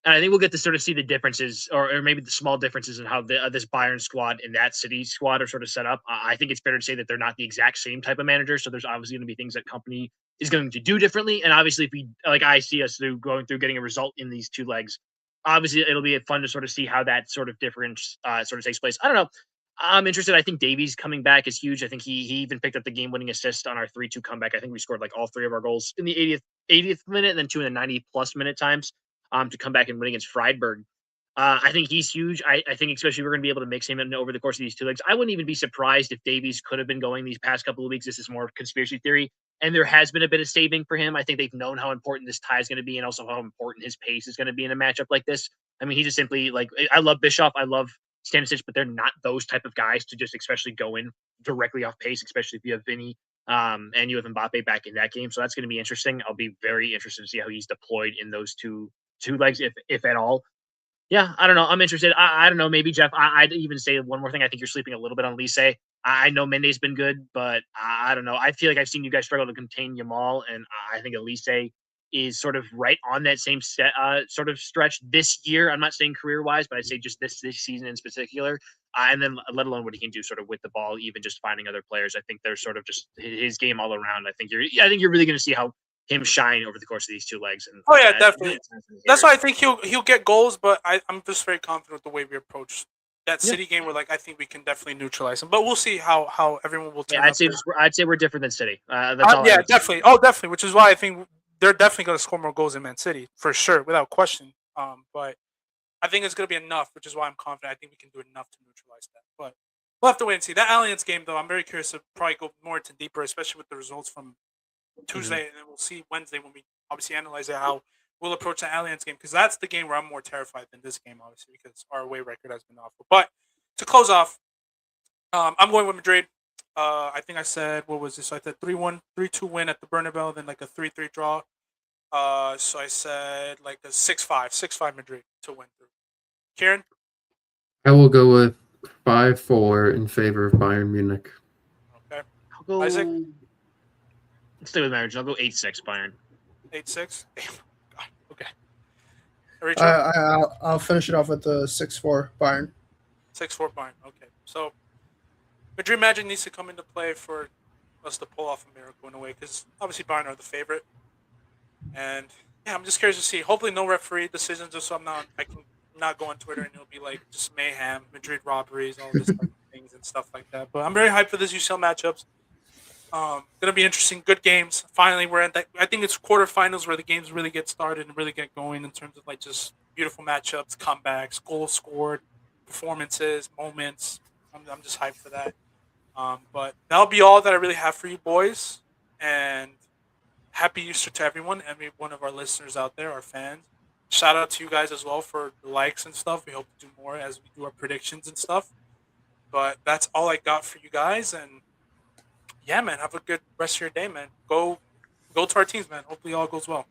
And I think we'll get to sort of see the differences or maybe the small differences in how this Bayern squad and that City squad are sort of set up. I think it's fair to say that they're not the exact same type of manager. So there's obviously going to be things that company is going to do differently. And obviously, if we, like I see us going through getting a result in these two legs, obviously it'll be fun to sort of see how that sort of difference sort of takes place. I don't know. I'm interested. I think Davies coming back is huge. I think he even picked up the game-winning assist on our 3-2 comeback. I think we scored like all three of our goals in the 80th minute and then two in the 90-plus minute times. to come back and win against Freiburg. I think he's huge. I think especially we're going to be able to mix him in over the course of these 2 legs. I wouldn't even be surprised if Davies could have been going these past couple of weeks. This is more conspiracy theory. And there has been a bit of saving for him. I think they've known how important this tie is going to be and also how important his pace is going to be in a matchup like this. I mean, he just simply, like, I love Bischoff. I love Stanisic, but they're not those type of guys to just especially go in directly off pace, especially if you have Vinny and you have Mbappe back in that game. So that's going to be interesting. I'll be very interested to see how he's deployed in those two legs, if at all. Yeah, I don't know. I'm interested. I don't know. Maybe, Jeff, I'd even say one more thing. I think you're sleeping a little bit on Lise. I know Mende's been good, but I don't know. I feel like I've seen you guys struggle to contain Yamal, and I think Elise is sort of right on that same sort of stretch this year. I'm not saying career-wise, but I'd say just this season in particular, and then let alone what he can do sort of with the ball, even just finding other players. I think there's sort of just his game all around. I think you're really going to see how him shine over the course of these 2 legs. And oh yeah, definitely. That's why I think he'll get goals, but I'm just very confident with the way we approach that City game. Where like I think we can definitely neutralize him, but we'll see how everyone will turn. Yeah, I'd say we're different than City. That's all. Yeah, definitely. Oh, definitely. Which is why I think they're definitely going to score more goals in Man City for sure, without question. But I think it's going to be enough, which is why I'm confident. I think we can do enough to neutralize that. But we'll have to wait and see. That Allianz game, though, I'm very curious to probably go more into deeper, especially with the results from Tuesday, and then we'll see Wednesday when we obviously analyze it, how we'll approach the Allianz game, because that's the game where I'm more terrified than this game, obviously, because our away record has been awful. But to close off, I'm going with Madrid. I think I said, what was this? So I said 3-1, 3-2 win at the Bernabeu, then like a 3-3 draw. So I said like a 6-5 Madrid to win through. Kieran? I will go with 5-4 in favor of Bayern Munich. Okay. I'll go. Isaac? Let's stay with marriage. I'll go 8-6 Bayern. 8-6? Damn. God. Okay. Rachel? I'll finish it off with the 6-4 Bayern. 6-4 Bayern. Okay. So Madrid Magic needs to come into play for us to pull off a miracle in a way, because obviously Bayern are the favorite. And yeah, I'm just curious to see. Hopefully, no referee decisions, just so I can not go on Twitter and it'll be like just mayhem, Madrid robberies, all this type of things and stuff like that. But I'm very hyped for this UCL matchups. Gonna be interesting, good games. Finally, we're at that. I think it's quarterfinals where the games really get started and really get going in terms of like just beautiful matchups, comebacks, goals scored, performances, moments. I'm just hyped for that. But that'll be all that I really have for you boys. And happy Easter to everyone, every one of our listeners out there, our fans. Shout out to you guys as well for the likes and stuff. We hope to do more as we do our predictions and stuff. But that's all I got for you guys. And yeah, man, have a good rest of your day, man. Go to our teams, man. Hopefully all goes well.